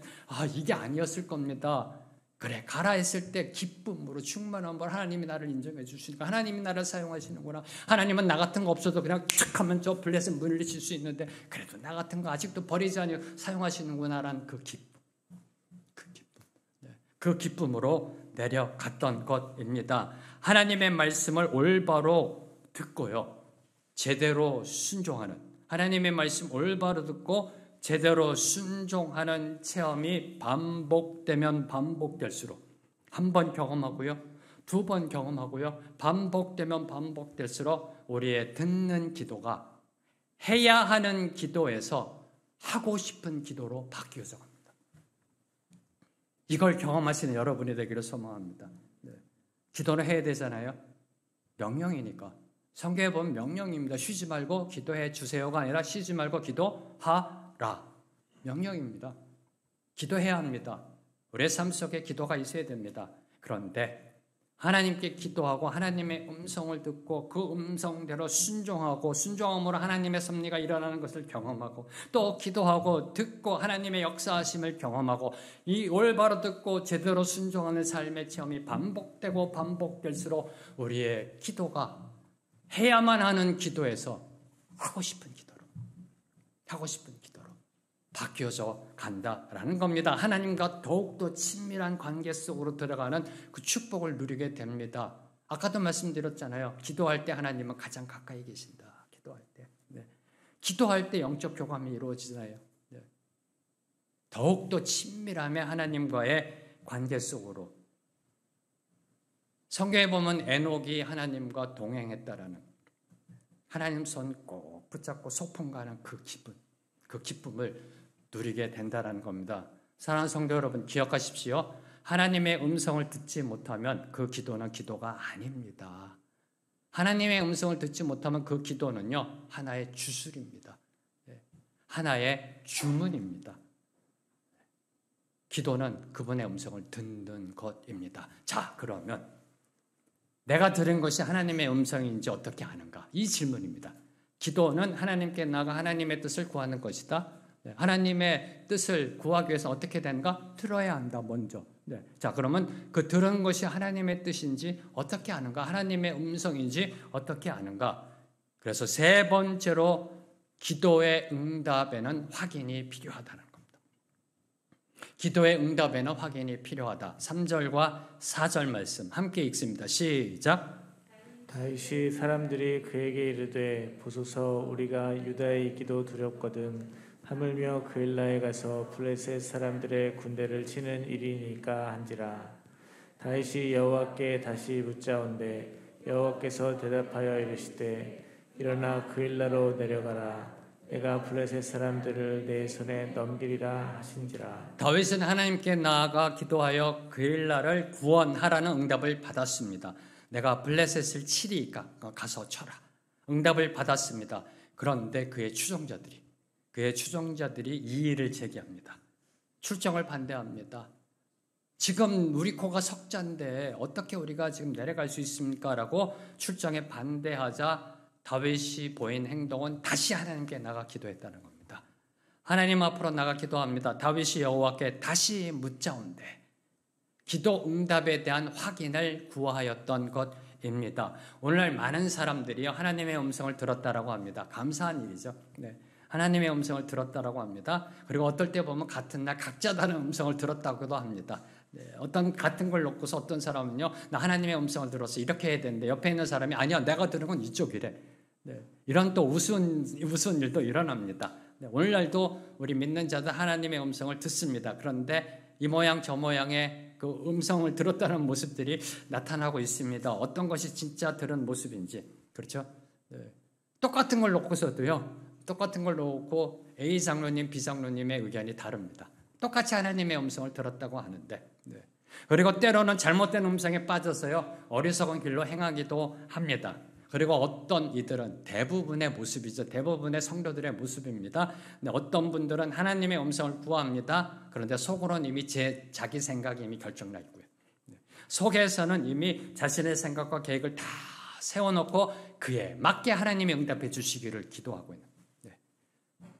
이게 아니었을 겁니다. 그래, 가라 했을 때 기쁨으로 충만함으로 하나님이 나를 인정해 주시니까 하나님이 나를 사용하시는구나. 하나님은 나 같은 거 없어도 그냥 툭 하면 저 블레셋 물리칠 수 있는데 그래도 나 같은 거 아직도 버리지 않고 사용하시는구나라는 그 기쁨. 그 기쁨으로 내려갔던 것입니다. 하나님의 말씀을 올바로 듣고요. 제대로 순종하는, 하나님의 말씀 올바로 듣고 제대로 순종하는 체험이 반복되면 반복될수록, 한 번 경험하고요, 두 번 경험하고요, 반복되면 반복될수록 우리의 듣는 기도가 해야 하는 기도에서 하고 싶은 기도로 바뀌어져 갑니다. 이걸 경험하시는 여러분이 되기를 소망합니다. 기도를 해야 되잖아요. 명령이니까. 성경에 보면 명령입니다. 쉬지 말고 기도해 주세요가 아니라 쉬지 말고 기도하라. 명령입니다. 기도해야 합니다. 우리의 삶 속에 기도가 있어야 됩니다. 그런데 하나님께 기도하고 하나님의 음성을 듣고 그 음성대로 순종하고 순종함으로 하나님의 섭리가 일어나는 것을 경험하고 또 기도하고 듣고 하나님의 역사하심을 경험하고 이 올바로 듣고 제대로 순종하는 삶의 체험이 반복되고 반복될수록 우리의 기도가 해야만 하는 기도에서 하고 싶은 기도로 바뀌어져 간다라는 겁니다. 하나님과 더욱더 친밀한 관계 속으로 들어가는 그 축복을 누리게 됩니다. 아까도 말씀드렸잖아요. 기도할 때 하나님은 가장 가까이 계신다. 기도할 때. 기도할 때 영적 교감이 이루어지잖아요. 더욱더 친밀함에 하나님과의 관계 속으로. 성경에 보면 에녹이 하나님과 동행했다라는, 하나님 손 꼭 붙잡고 소풍 가는 그 기분, 그 기쁨을 누리게 된다는 겁니다. 사랑하는 성도 여러분, 기억하십시오. 하나님의 음성을 듣지 못하면 그 기도는 기도가 아닙니다. 하나님의 음성을 듣지 못하면 그 기도는요, 하나의 주술입니다. 하나의 주문입니다. 기도는 그분의 음성을 듣는 것입니다. 자, 그러면 내가 들은 것이 하나님의 음성인지 어떻게 아는가? 이 질문입니다. 기도는 하나님께 나아가 하나님의 뜻을 구하는 것이다. 하나님의 뜻을 구하기 위해서 어떻게 되는가? 들어야 한다, 먼저. 자, 그러면 그 들은 것이 하나님의 뜻인지 어떻게 아는가? 하나님의 음성인지 어떻게 아는가? 그래서 세 번째로 기도의 응답에는 확인이 필요하다는 겁니다. 기도의 응답에는 확인이 필요하다. 3절과 4절 말씀 함께 읽습니다. 시작. 다윗이 사람들이 그에게 이르되 보소서 우리가 유다에 있기도 두렵거든 하물며 그일라에 가서 블레셋 사람들의 군대를 치는 일이니까 한지라. 다윗이 여호와께 다시 묻자온대 여호와께서 대답하여 이르시되 일어나 그일라로 내려가라. 내가 블레셋 사람들을 내 손에 넘기리라 하신지라. 다윗은 하나님께 나아가 기도하여 그일라를 구원하라는 응답을 받았습니다. 내가 블레셋을 치리까 가서 쳐라. 응답을 받았습니다. 그런데 그의 추종자들이 이 일을 제기합니다. 출정을 반대합니다. 지금 우리 코가 석자인데 어떻게 우리가 지금 내려갈 수 있습니까? 라고 출정에 반대하자 다윗이 보인 행동은 다시 하나님께 나가 기도했다는 겁니다. 하나님 앞으로 나가 기도합니다. 다윗이 여호와께 다시 묻자온대 기도 응답에 대한 확인을 구하였던 것입니다. 오늘날 많은 사람들이 하나님의 음성을 들었다라고 합니다. 감사한 일이죠. 하나님의 음성을 들었다라고 합니다. 그리고 어떨 때 보면 같은 날 각자 다른 음성을 들었다고도 합니다. 어떤 같은 걸 놓고서 어떤 사람은요, 나 하나님의 음성을 들었어. 이렇게 해야 되는데 옆에 있는 사람이 아니야, 내가 들은 건 이쪽이래. 이런 또 우스운 일도 일어납니다. 오늘날도 우리 믿는 자들 하나님의 음성을 듣습니다. 그런데 이 모양 저 모양의 그 음성을 들었다는 모습들이 나타나고 있습니다. 어떤 것이 진짜 들은 모습인지. 그렇죠? 똑같은 걸 놓고 A 장로님, B 장로님의 의견이 다릅니다. 똑같이 하나님의 음성을 들었다고 하는데 그리고 때로는 잘못된 음성에 빠져서요 어리석은 길로 행하기도 합니다. 그리고 어떤 이들은 대부분의 모습이죠. 대부분의 성도들의 모습입니다. 어떤 분들은 하나님의 음성을 구합니다. 그런데 속으로는 이미 자기 생각이 이미 결정나 있고요. 속에서는 이미 자신의 생각과 계획을 다 세워놓고 그에 맞게 하나님이 응답해 주시기를 기도하고 있는 거예요.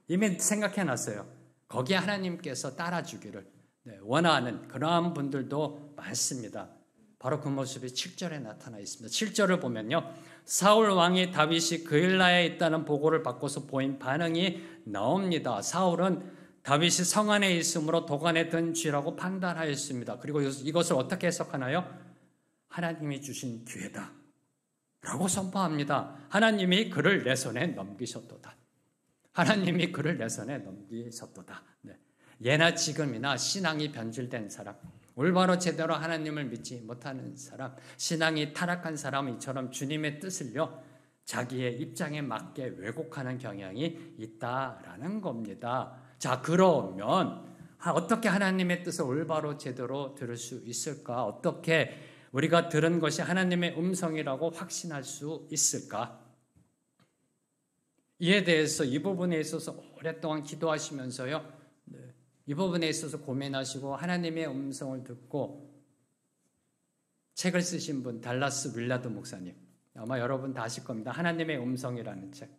이미 생각해놨어요. 거기에 하나님께서 따라주기를 원하는 그러한 분들도 많습니다. 바로 그 모습이 7절에 나타나 있습니다. 7절을 보면요. 사울 왕이 다윗이 그일라에 있다는 보고를 받고서 보인 반응이 나옵니다. 사울은 다윗이 성 안에 있으므로 도관에 든 쥐라고 판단하였습니다. 그리고 이것을 어떻게 해석하나요? 하나님이 주신 기회다 라고 선포합니다. 하나님이 그를 내 손에 넘기셨도다. 하나님이 그를 내 손에 넘기셨도다. 예나 지금이나 신앙이 변질된 사람, 올바로 제대로 하나님을 믿지 못하는 사람, 신앙이 타락한 사람은 이처럼 주님의 뜻을요 자기의 입장에 맞게 왜곡하는 경향이 있다라는 겁니다. 자, 그러면 어떻게 하나님의 뜻을 올바로 제대로 들을 수 있을까? 어떻게 우리가 들은 것이 하나님의 음성이라고 확신할 수 있을까? 이에 대해서 이 부분에 있어서 오랫동안 기도하시면서요 이 부분에 있어서 고민하시고 하나님의 음성을 듣고 책을 쓰신 분 달라스 윌라드 목사님, 아마 여러분 다 아실 겁니다. 하나님의 음성이라는 책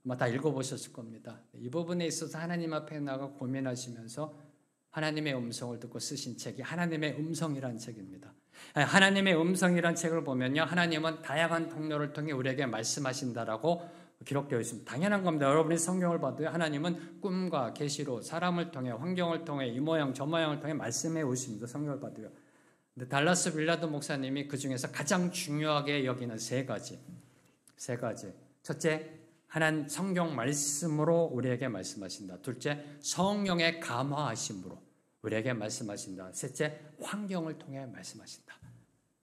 아마 다 읽어보셨을 겁니다. 이 부분에 있어서 하나님 앞에 나가 고민하시면서 하나님의 음성을 듣고 쓰신 책이 하나님의 음성이라는 책입니다. 하나님의 음성이라는 책을 보면요 하나님은 다양한 통로를 통해 우리에게 말씀하신다라고 기록되어 있습니다. 당연한 겁니다. 여러분이 성경을 봐도요 하나님은 꿈과 계시로 사람을 통해 환경을 통해 이 모양 저 모양을 통해 말씀해 오십니다. 성경을 봐도요. 근데 달라스 윌라드 목사님이 그 중에서 가장 중요하게 여기는 세 가지. 첫째, 하나님 성경 말씀으로 우리에게 말씀하신다. 둘째, 성령의 감화하심으로 우리에게 말씀하신다. 셋째, 환경을 통해 말씀하신다.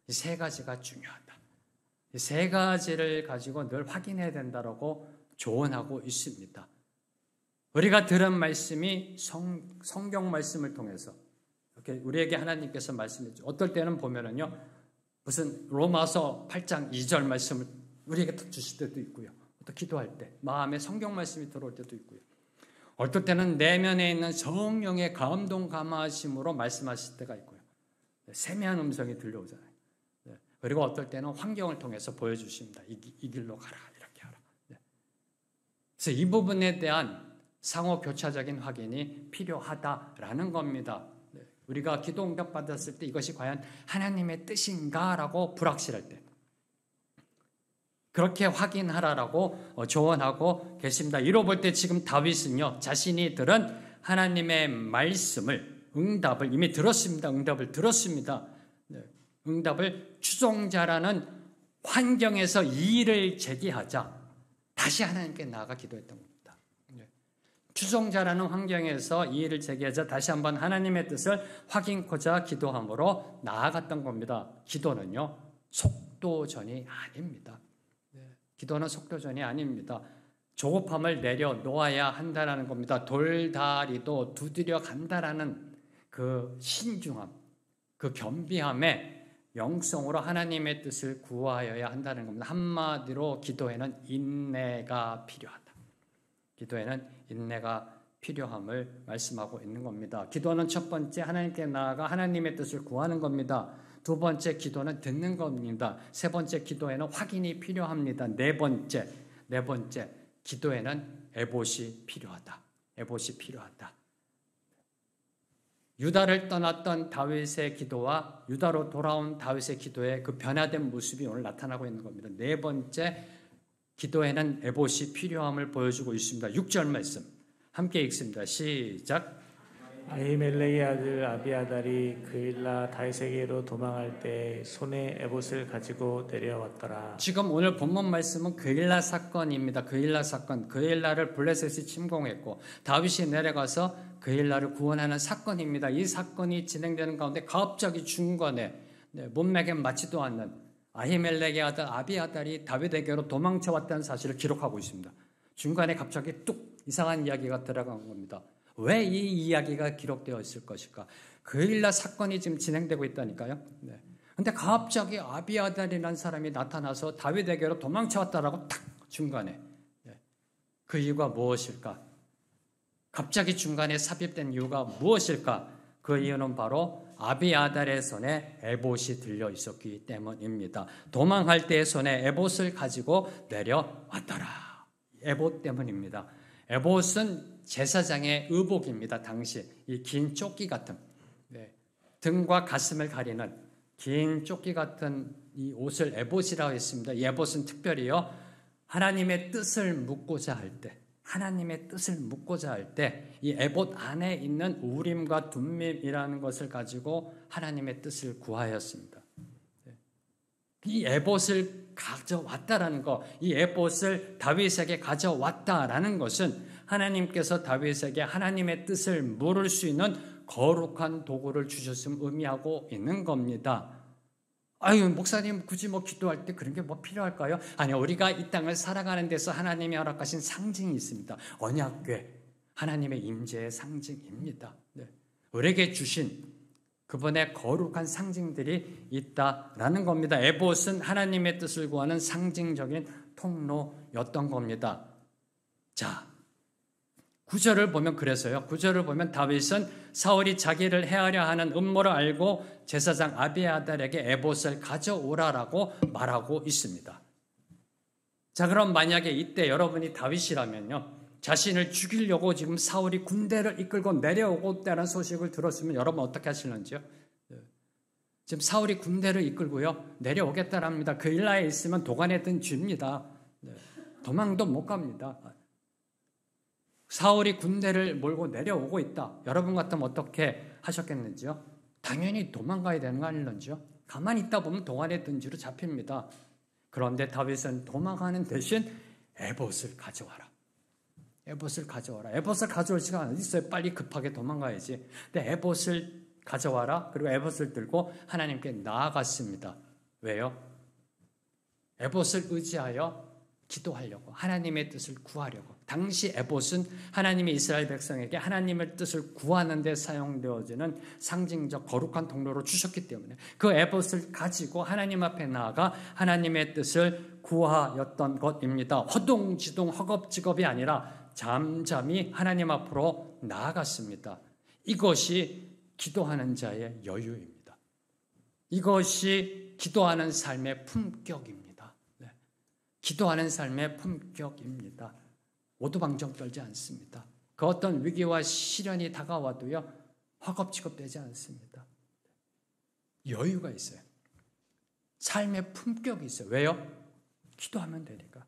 이 세 가지가 중요하다. 이 세 가지를 가지고 늘 확인해야 된다라고 조언하고 있습니다. 우리가 들은 말씀이 성경 말씀을 통해서 이렇게 우리에게 하나님께서 말씀해 주죠. 어떨 때는 보면은요, 무슨 로마서 8장 2절 말씀을 우리에게 딱 주실 때도 있고요. 또 기도할 때 마음에 성경 말씀이 들어올 때도 있고요. 어떨 때는 내면에 있는 성령의 감동 감화하심으로 말씀하실 때가 있고요. 세미한 음성이 들려오잖아요. 그리고 어떨 때는 환경을 통해서 보여주십니다. 이 길로 가라, 이렇게 하라. 그래서 이 부분에 대한 상호 교차적인 확인이 필요하다라는 겁니다. 우리가 기도 응답 받았을 때 이것이 과연 하나님의 뜻인가라고 불확실할 때 그렇게 확인하라라고 조언하고 계십니다. 이로 볼 때 지금 다윗은요 자신이 들은 하나님의 말씀을 응답을 이미 들었습니다. 응답을 들었습니다. 응답을 추종자라는 환경에서 이의를 제기하자 다시 하나님께 나아가 기도했던 겁니다. 추종자라는 환경에서 이의를 제기하자 다시 한번 하나님의 뜻을 확인코자 기도함으로 나아갔던 겁니다. 기도는요 속도전이 아닙니다. 기도는 속도전이 아닙니다. 조급함을 내려놓아야 한다는 겁니다. 돌다리도 두드려 간다라는 그 신중함, 그 겸비함에 영성으로 하나님의 뜻을 구하여야 한다는 겁니다. 한마디로 기도에는 인내가 필요하다. 기도에는 인내가 필요함을 말씀하고 있는 겁니다. 기도는 첫 번째 하나님께 나아가 하나님의 뜻을 구하는 겁니다. 두 번째 기도는 듣는 겁니다. 세 번째 기도에는 확인이 필요합니다. 네 번째 기도에는 에봇이 필요하다. 에봇이 필요하다. 유다를 떠났던 다윗의 기도와 유다로 돌아온 다윗의 기도의 그 변화된 모습이 오늘 나타나고 있는 겁니다. 네 번째 기도에는 에봇이 필요함을 보여주고 있습니다. 6절 말씀 함께 읽습니다. 시작. 아히멜렉의 아들 아비아달이 그일라 다윗에게로 도망할 때 손에 에봇을 가지고 내려왔더라. 지금 오늘 본문 말씀은 그일라 사건입니다. 그일라 사건. 그일라를 블레셋이 침공했고 다윗이 내려가서 그일라를 구원하는 사건입니다. 이 사건이 진행되는 가운데 갑자기 중간에 문맥에 맞지도 않는 아히멜렉의 아들 아비아달이 다윗에게로 도망쳐왔다는 사실을 기록하고 있습니다. 중간에 갑자기 뚝 이상한 이야기가 들어간 겁니다. 왜 이 이야기가 기록되어 있을 것일까? 그일라 사건이 지금 진행되고 있다니까요. 근데 갑자기 아비아달이라는 사람이 나타나서 다윗에게로 도망쳐왔다라고 탁 중간에. 그 이유가 무엇일까? 갑자기 중간에 삽입된 이유가 무엇일까? 그 이유는 바로 아비아달의 손에 에봇이 들려 있었기 때문입니다. 도망할 때의 손에 에봇을 가지고 내려왔더라. 에봇 때문입니다. 에봇은 제사장의 의복입니다. 당시 이 긴 조끼 같은 등과 가슴을 가리는 긴 조끼 같은 이 옷을 에봇이라고 했습니다. 이 에봇은 특별히요 하나님의 뜻을 묻고자 할 때, 하나님의 뜻을 묻고자 할 때 이 에봇 안에 있는 우림과 둠밈이라는 것을 가지고 하나님의 뜻을 구하였습니다. 이 에봇을 가져왔다라는 것, 이 에봇을 다윗에게 가져왔다라는 것은 하나님께서 다윗에게 하나님의 뜻을 물을 수 있는 거룩한 도구를 주셨음을 의미하고 있는 겁니다. 아유, 목사님 굳이 기도할 때 그런 게 필요할까요? 아니요, 우리가 이 땅을 살아가는 데서 하나님이 허락하신 상징이 있습니다. 언약궤, 하나님의 임재의 상징입니다. 우리에게 주신 그분의 거룩한 상징들이 있다라는 겁니다. 에봇은 하나님의 뜻을 구하는 상징적인 통로였던 겁니다. 자, 9절을 보면 그래서요. 9절을 보면 다윗은 사울이 자기를 해하려 하는 음모를 알고 제사장 아비아달에게 에봇을 가져오라라고 말하고 있습니다. 자, 그럼 만약에 이때 여러분이 다윗이라면요. 자신을 죽이려고 지금 사울이 군대를 이끌고 내려오고 있다는 소식을 들었으면 여러분 어떻게 하실런지요? 지금 사울이 군대를 이끌고요. 내려오겠다랍니다. 그 일라에 있으면 도관에 든 쥐입니다. 도망도 못 갑니다. 사울이 군대를 몰고 내려오고 있다. 여러분 같으면 어떻게 하셨겠는지요? 당연히 도망가야 되는 거 아닐런지요? 가만히 있다 보면 도관에 든 쥐로 잡힙니다. 그런데 다윗은 도망가는 대신 에봇을 가져와라. 에봇을 가져와라. 에봇을 가져올 시간 어디 있어요? 빨리 급하게 도망가야지. 근데 에봇을 가져와라. 그리고 에봇을 들고 하나님께 나아갔습니다. 왜요? 에봇을 의지하여 기도하려고, 하나님의 뜻을 구하려고. 당시 에봇은 하나님이 이스라엘 백성에게 하나님의 뜻을 구하는 데 사용되어지는 상징적 거룩한 통로로 주셨기 때문에 그 에봇을 가지고 하나님 앞에 나아가 하나님의 뜻을 구하였던 것입니다. 허둥지둥 허겁지겁이 아니라 잠잠히 하나님 앞으로 나아갔습니다. 이것이 기도하는 자의 여유입니다. 이것이 기도하는 삶의 품격입니다. 기도하는 삶의 품격입니다. 오두방정 떨지 않습니다. 그 어떤 위기와 시련이 다가와도요, 허겁지겁되지 않습니다. 여유가 있어요. 삶의 품격이 있어요. 왜요? 기도하면 되니까.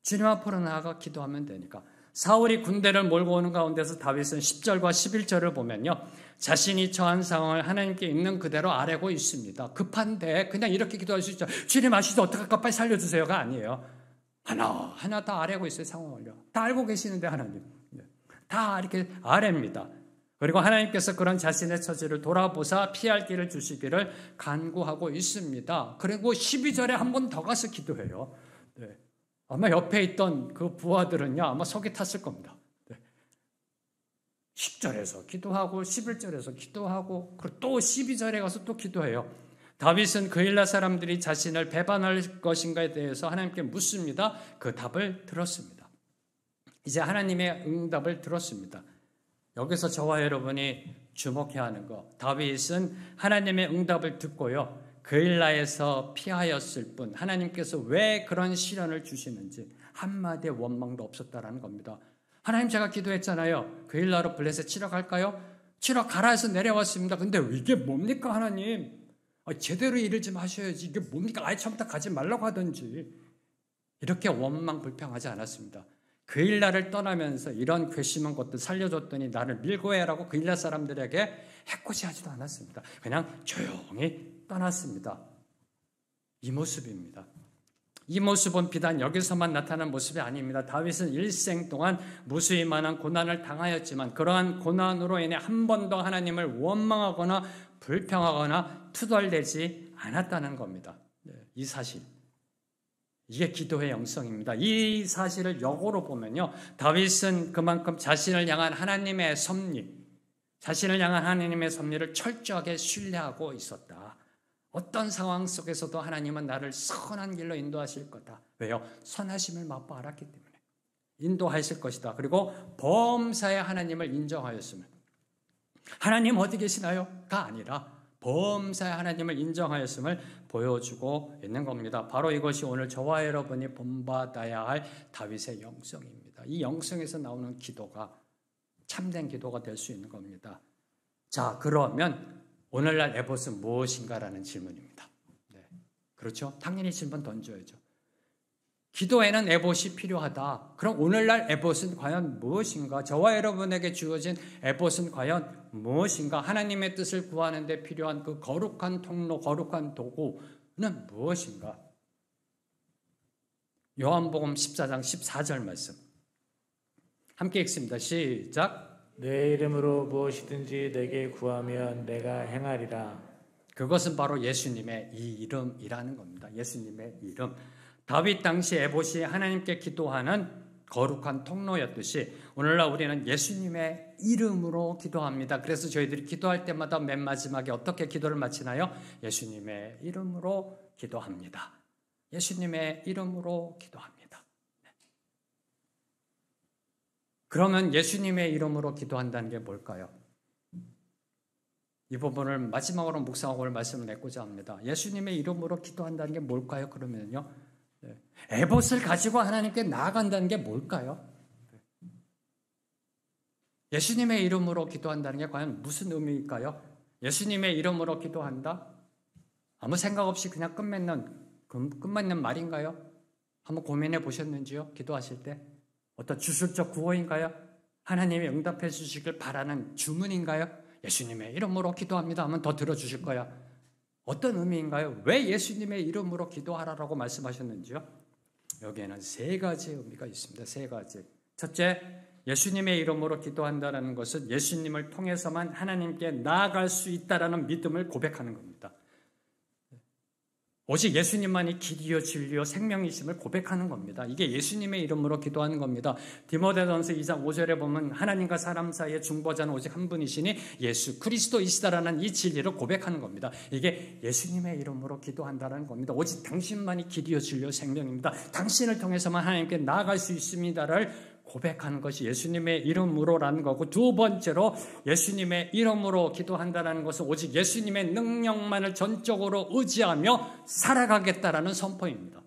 주님 앞으로 나아가 기도하면 되니까. 사울이 군대를 몰고 오는 가운데서 다윗은 10절과 11절을 보면요, 자신이 처한 상황을 하나님께 있는 그대로 아뢰고 있습니다. 급한데 그냥 이렇게 기도할 수 있죠. 주님 아시죠? 어떡할까? 빨리 살려주세요가 아니에요. 하나하나 다 아뢰고 있어요. 상황을요. 다 알고 계시는데 하나님. 다 이렇게 아뢰입니다. 그리고 하나님께서 그런 자신의 처지를 돌아보사 피할 길을 주시기를 간구하고 있습니다. 그리고 12절에 한 번 더 가서 기도해요. 아마 옆에 있던 그 부하들은요, 아마 속이 탔을 겁니다. 10절에서 기도하고 11절에서 기도하고 그리고 또 12절에 가서 또 기도해요. 다윗은 그일라 사람들이 자신을 배반할 것인가에 대해서 하나님께 묻습니다. 그 답을 들었습니다. 이제 하나님의 응답을 들었습니다. 여기서 저와 여러분이 주목해야 하는 것, 다윗은 하나님의 응답을 듣고요, 그일라에서 피하였을 뿐 하나님께서 왜 그런 시련을 주시는지 한마디의 원망도 없었다라는 겁니다. 하나님, 제가 기도했잖아요. 그일라로 블레셋 치러 갈까요? 치러 가라 해서 내려왔습니다. 근데 이게 뭡니까 하나님? 제대로 일을 좀 하셔야지. 이게 뭡니까? 아예 처음부터 가지 말라고 하든지. 이렇게 원망 불평하지 않았습니다. 그일라를 떠나면서 이런 괘씸한 것들 살려줬더니 나를 밀고 해라고 그일라 사람들에게 해코지하지도 않았습니다. 그냥 조용히 떠났습니다. 이 모습입니다. 이 모습은 비단 여기서만 나타난 모습이 아닙니다. 다윗은 일생 동안 무수히 많은 고난을 당하였지만 그러한 고난으로 인해 한 번도 하나님을 원망하거나 불평하거나 투덜대지 않았다는 겁니다. 이 사실, 이게 기도의 영성입니다. 이 사실을 역으로 보면요, 다윗은 그만큼 자신을 향한 하나님의 섭리, 자신을 향한 하나님의 섭리를 철저하게 신뢰하고 있었다. 어떤 상황 속에서도 하나님은 나를 선한 길로 인도하실 거다. 왜요? 선하심을 맛보아 알았기 때문에. 인도하실 것이다. 그리고 범사의 하나님을 인정하였으면. 하나님 어디 계시나요? 가 아니라 범사의 하나님을 인정하였음을 보여주고 있는 겁니다. 바로 이것이 오늘 저와 여러분이 본받아야 할 다윗의 영성입니다. 이 영성에서 나오는 기도가 참된 기도가 될 수 있는 겁니다. 자, 그러면 오늘날 에봇은 무엇인가라는 질문입니다. 네. 그렇죠? 당연히 질문 던져야죠. 기도에는 에봇이 필요하다. 그럼 오늘날 에봇은 과연 무엇인가? 저와 여러분에게 주어진 에봇은 과연 무엇인가? 하나님의 뜻을 구하는 데 필요한 그 거룩한 통로, 거룩한 도구는 무엇인가? 요한복음 14장 14절 말씀 함께 읽습니다. 시작. 내 이름으로 무엇이든지 내게 구하면 내가 행하리라. 그것은 바로 예수님의 이 이름이라는 겁니다. 예수님의 이름. 다윗 당시 에봇이 하나님께 기도하는 거룩한 통로였듯이 오늘날 우리는 예수님의 이름으로 기도합니다. 그래서 저희들이 기도할 때마다 맨 마지막에 어떻게 기도를 마치나요? 예수님의 이름으로 기도합니다. 예수님의 이름으로 기도합니다. 그러면 예수님의 이름으로 기도한다는 게 뭘까요? 이 부분을 마지막으로 묵상하고 말씀을 맺고자 합니다. 예수님의 이름으로 기도한다는 게 뭘까요? 그러면요. 에봇을 가지고 하나님께 나아간다는 게 뭘까요? 예수님의 이름으로 기도한다는 게 과연 무슨 의미일까요? 예수님의 이름으로 기도한다? 아무 생각 없이 그냥 끝맺는 말인가요? 한번 고민해 보셨는지요? 기도하실 때? 어떤 주술적 구호인가요? 하나님이 응답해 주시길 바라는 주문인가요? 예수님의 이름으로 기도합니다 하면 더 들어주실 거야. 어떤 의미인가요? 왜 예수님의 이름으로 기도하라고 말씀하셨는지요? 여기에는 세 가지 의미가 있습니다. 세 가지. 첫째, 예수님의 이름으로 기도한다는 것은 예수님을 통해서만 하나님께 나아갈 수 있다는 믿음을 고백하는 겁니다. 오직 예수님만이 길이요 진리요 생명이심을 고백하는 겁니다. 이게 예수님의 이름으로 기도하는 겁니다. 디모데전서 2장 5절에 보면 하나님과 사람 사이의 중보자는 오직 한 분이시니 예수 그리스도이시다라는 이 진리를 고백하는 겁니다. 이게 예수님의 이름으로 기도한다는 겁니다. 오직 당신만이 길이요 진리요 생명입니다. 당신을 통해서만 하나님께 나아갈 수 있습니다를 고백하는 것이 예수님의 이름으로라는 거고, 두 번째로 예수님의 이름으로 기도한다는 것은 오직 예수님의 능력만을 전적으로 의지하며 살아가겠다라는 선포입니다.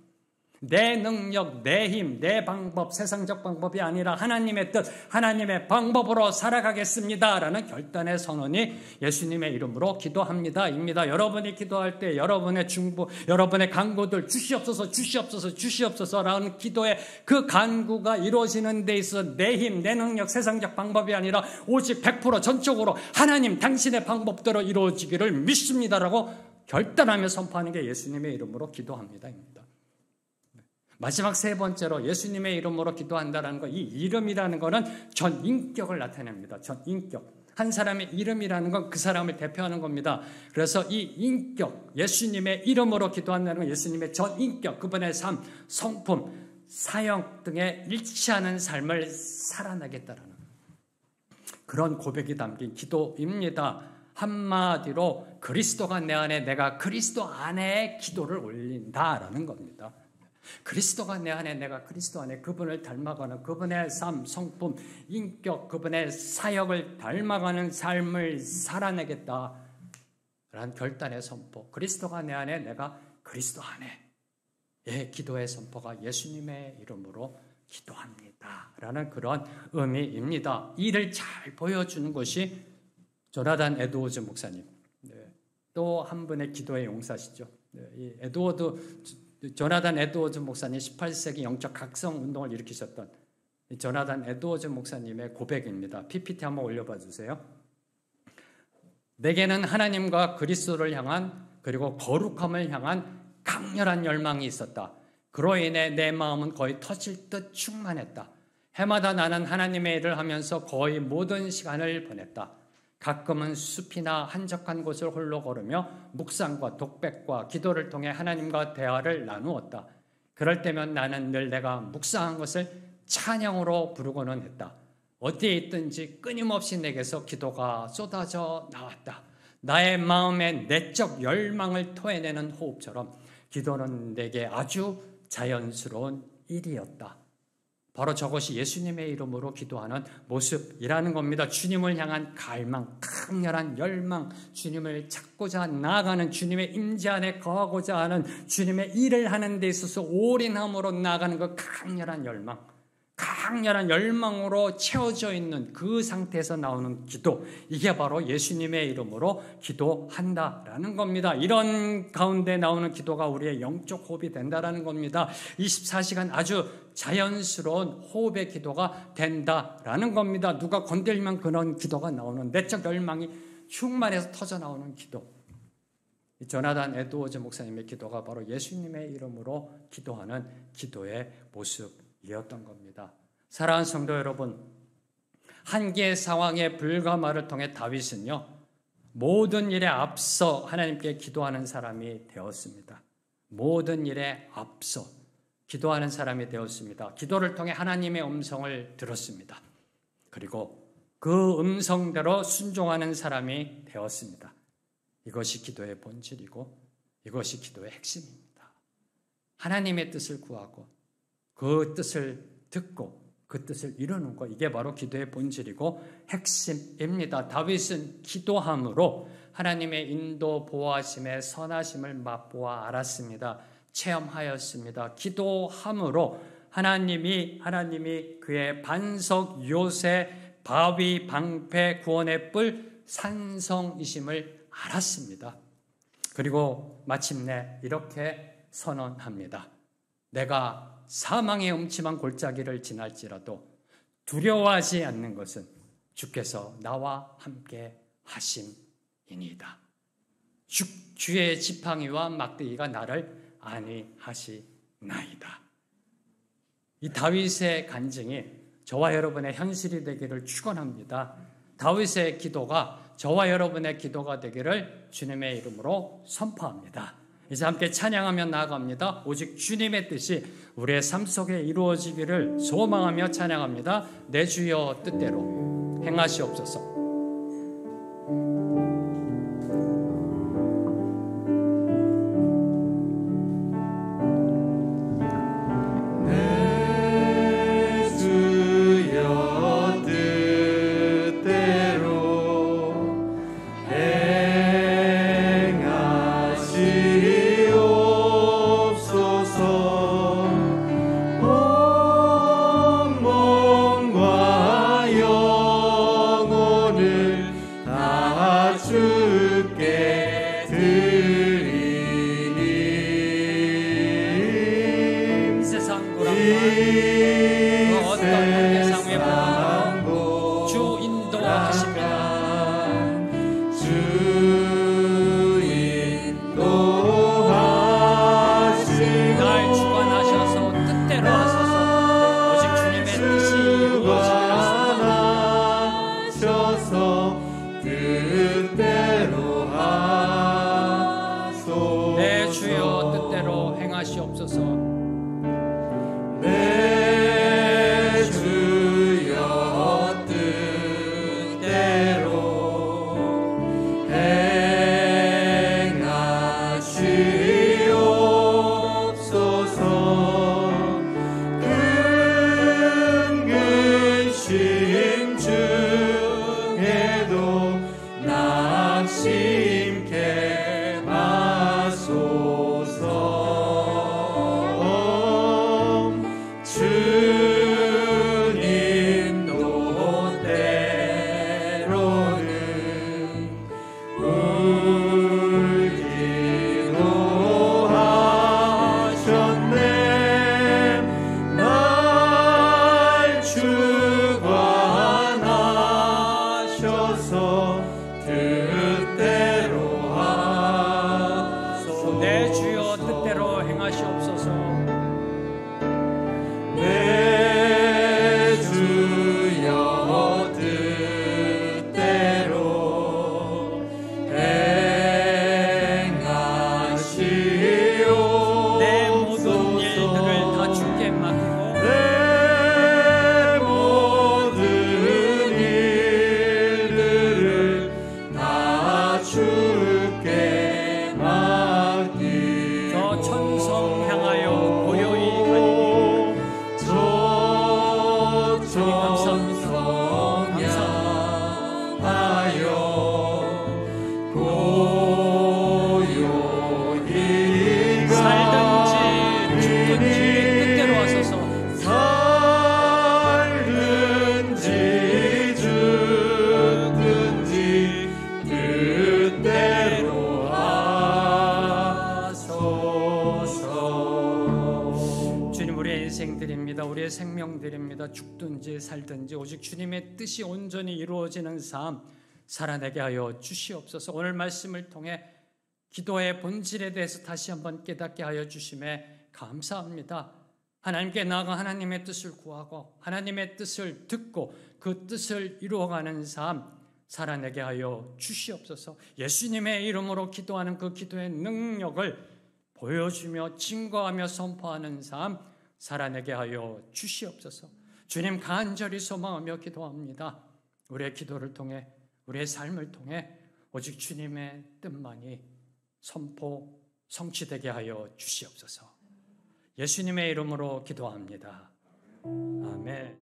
내 능력, 내 힘, 내 방법, 세상적 방법이 아니라 하나님의 뜻, 하나님의 방법으로 살아가겠습니다라는 결단의 선언이 예수님의 이름으로 기도합니다. 입니다. 여러분이 기도할 때 여러분의 중보, 여러분의 간구들 주시옵소서, 주시옵소서, 주시옵소서라는 기도의 그 간구가 이루어지는 데 있어서 내 힘, 내 능력, 세상적 방법이 아니라 오직 100% 전적으로 하나님 당신의 방법대로 이루어지기를 믿습니다라고 결단하며 선포하는 게 예수님의 이름으로 기도합니다. 입니다. 마지막 세 번째로 예수님의 이름으로 기도한다는 거, 이 이름이라는 거는 전 인격을 나타냅니다. 전 인격. 한 사람의 이름이라는 건 그 사람을 대표하는 겁니다. 그래서 이 인격, 예수님의 이름으로 기도한다는 건 예수님의 전 인격, 그분의 삶, 성품, 사역 등에 일치하는 삶을 살아내겠다라는 그런 고백이 담긴 기도입니다. 한마디로 그리스도가 내 안에, 내가 그리스도 안에 기도를 올린다라는 겁니다. 그리스도가 내 안에, 내가 그리스도 안에 그분을 닮아가는 그분의 삶, 성품, 인격, 그분의 사역을 닮아가는 삶을 살아내겠다 라는 결단의 선포. 그리스도가 내 안에, 내가 그리스도 안에 기도의 선포가 예수님의 이름으로 기도합니다 라는 그런 의미입니다. 이를 잘 보여주는 것이 조나단 에드워즈 목사님, 또 한 분의 기도의 용사시죠. 이 조나단 에드워즈 목사님, 18세기 영적 각성 운동을 일으키셨던 조나단 에드워즈 목사님의 고백입니다. PPT 한번 올려봐 주세요. 내게는 하나님과 그리스도를 향한, 그리고 거룩함을 향한 강렬한 열망이 있었다. 그로 인해 내 마음은 거의 터질 듯 충만했다. 해마다 나는 하나님의 일을 하면서 거의 모든 시간을 보냈다. 가끔은 숲이나 한적한 곳을 홀로 걸으며 묵상과 독백과 기도를 통해 하나님과 대화를 나누었다. 그럴 때면 나는 늘 내가 묵상한 것을 찬양으로 부르고는 했다. 어디에 있든지 끊임없이 내게서 기도가 쏟아져 나왔다. 나의 마음의 내적 열망을 토해내는 호흡처럼 기도는 내게 아주 자연스러운 일이었다. 바로 저것이 예수님의 이름으로 기도하는 모습이라는 겁니다. 주님을 향한 갈망, 강렬한 열망, 주님을 찾고자 나아가는, 주님의 임재 안에 거하고자 하는, 주님의 일을 하는 데 있어서 올인함으로 나아가는 그 강렬한 열망, 강렬한 열망으로 채워져 있는 그 상태에서 나오는 기도, 이게 바로 예수님의 이름으로 기도한다라는 겁니다. 이런 가운데 나오는 기도가 우리의 영적 호흡이 된다라는 겁니다. 24시간 아주 자연스러운 호흡의 기도가 된다라는 겁니다. 누가 건들면 그런 기도가 나오는, 내적 열망이 충만해서 터져 나오는 기도. 조나단 에드워즈 목사님의 기도가 바로 예수님의 이름으로 기도하는 기도의 모습이었던 겁니다. 사랑하는 성도 여러분, 한계의 상황의 불가마를 통해 다윗은요, 모든 일에 앞서 하나님께 기도하는 사람이 되었습니다. 모든 일에 앞서 기도하는 사람이 되었습니다. 기도를 통해 하나님의 음성을 들었습니다. 그리고 그 음성대로 순종하는 사람이 되었습니다. 이것이 기도의 본질이고 이것이 기도의 핵심입니다. 하나님의 뜻을 구하고 그 뜻을 듣고 그 뜻을 이루는 것, 이게 바로 기도의 본질이고 핵심입니다. 다윗은 기도함으로 하나님의 인도 보호하심의 선하심을 맛보아 알았습니다. 체험하였습니다. 기도함으로 하나님이 그의 반석 요새 바위 방패 구원의 뿔 산성이심을 알았습니다. 그리고 마침내 이렇게 선언합니다. 내가 사망의 음침한 골짜기를 지날지라도 두려워하지 않는 것은 주께서 나와 함께 하심이니이다. 주의 지팡이와 막대기가 나를 안위하시나이다. 이 다윗의 간증이 저와 여러분의 현실이 되기를 축원합니다. 다윗의 기도가 저와 여러분의 기도가 되기를 주님의 이름으로 선포합니다. 이제 함께 찬양하며 나아갑니다. 오직 주님의 뜻이 우리의 삶 속에 이루어지기를 소망하며 찬양합니다. 내 주여 뜻대로 행하시옵소서. 우리의 생명들입니다. 죽든지 살든지 오직 주님의 뜻이 온전히 이루어지는 삶 살아내게 하여 주시옵소서. 오늘 말씀을 통해 기도의 본질에 대해서 다시 한번 깨닫게 하여 주심에 감사합니다. 하나님께 나아가 하나님의 뜻을 구하고 하나님의 뜻을 듣고 그 뜻을 이루어가는 삶 살아내게 하여 주시옵소서. 예수님의 이름으로 기도하는 그 기도의 능력을 보여주며 증거하며 선포하는 삶 살아내게 하여 주시옵소서. 주님 간절히 소망하며 기도합니다. 우리의 기도를 통해 우리의 삶을 통해 오직 주님의 뜻만이 선포 성취되게 하여 주시옵소서. 예수님의 이름으로 기도합니다. 아멘.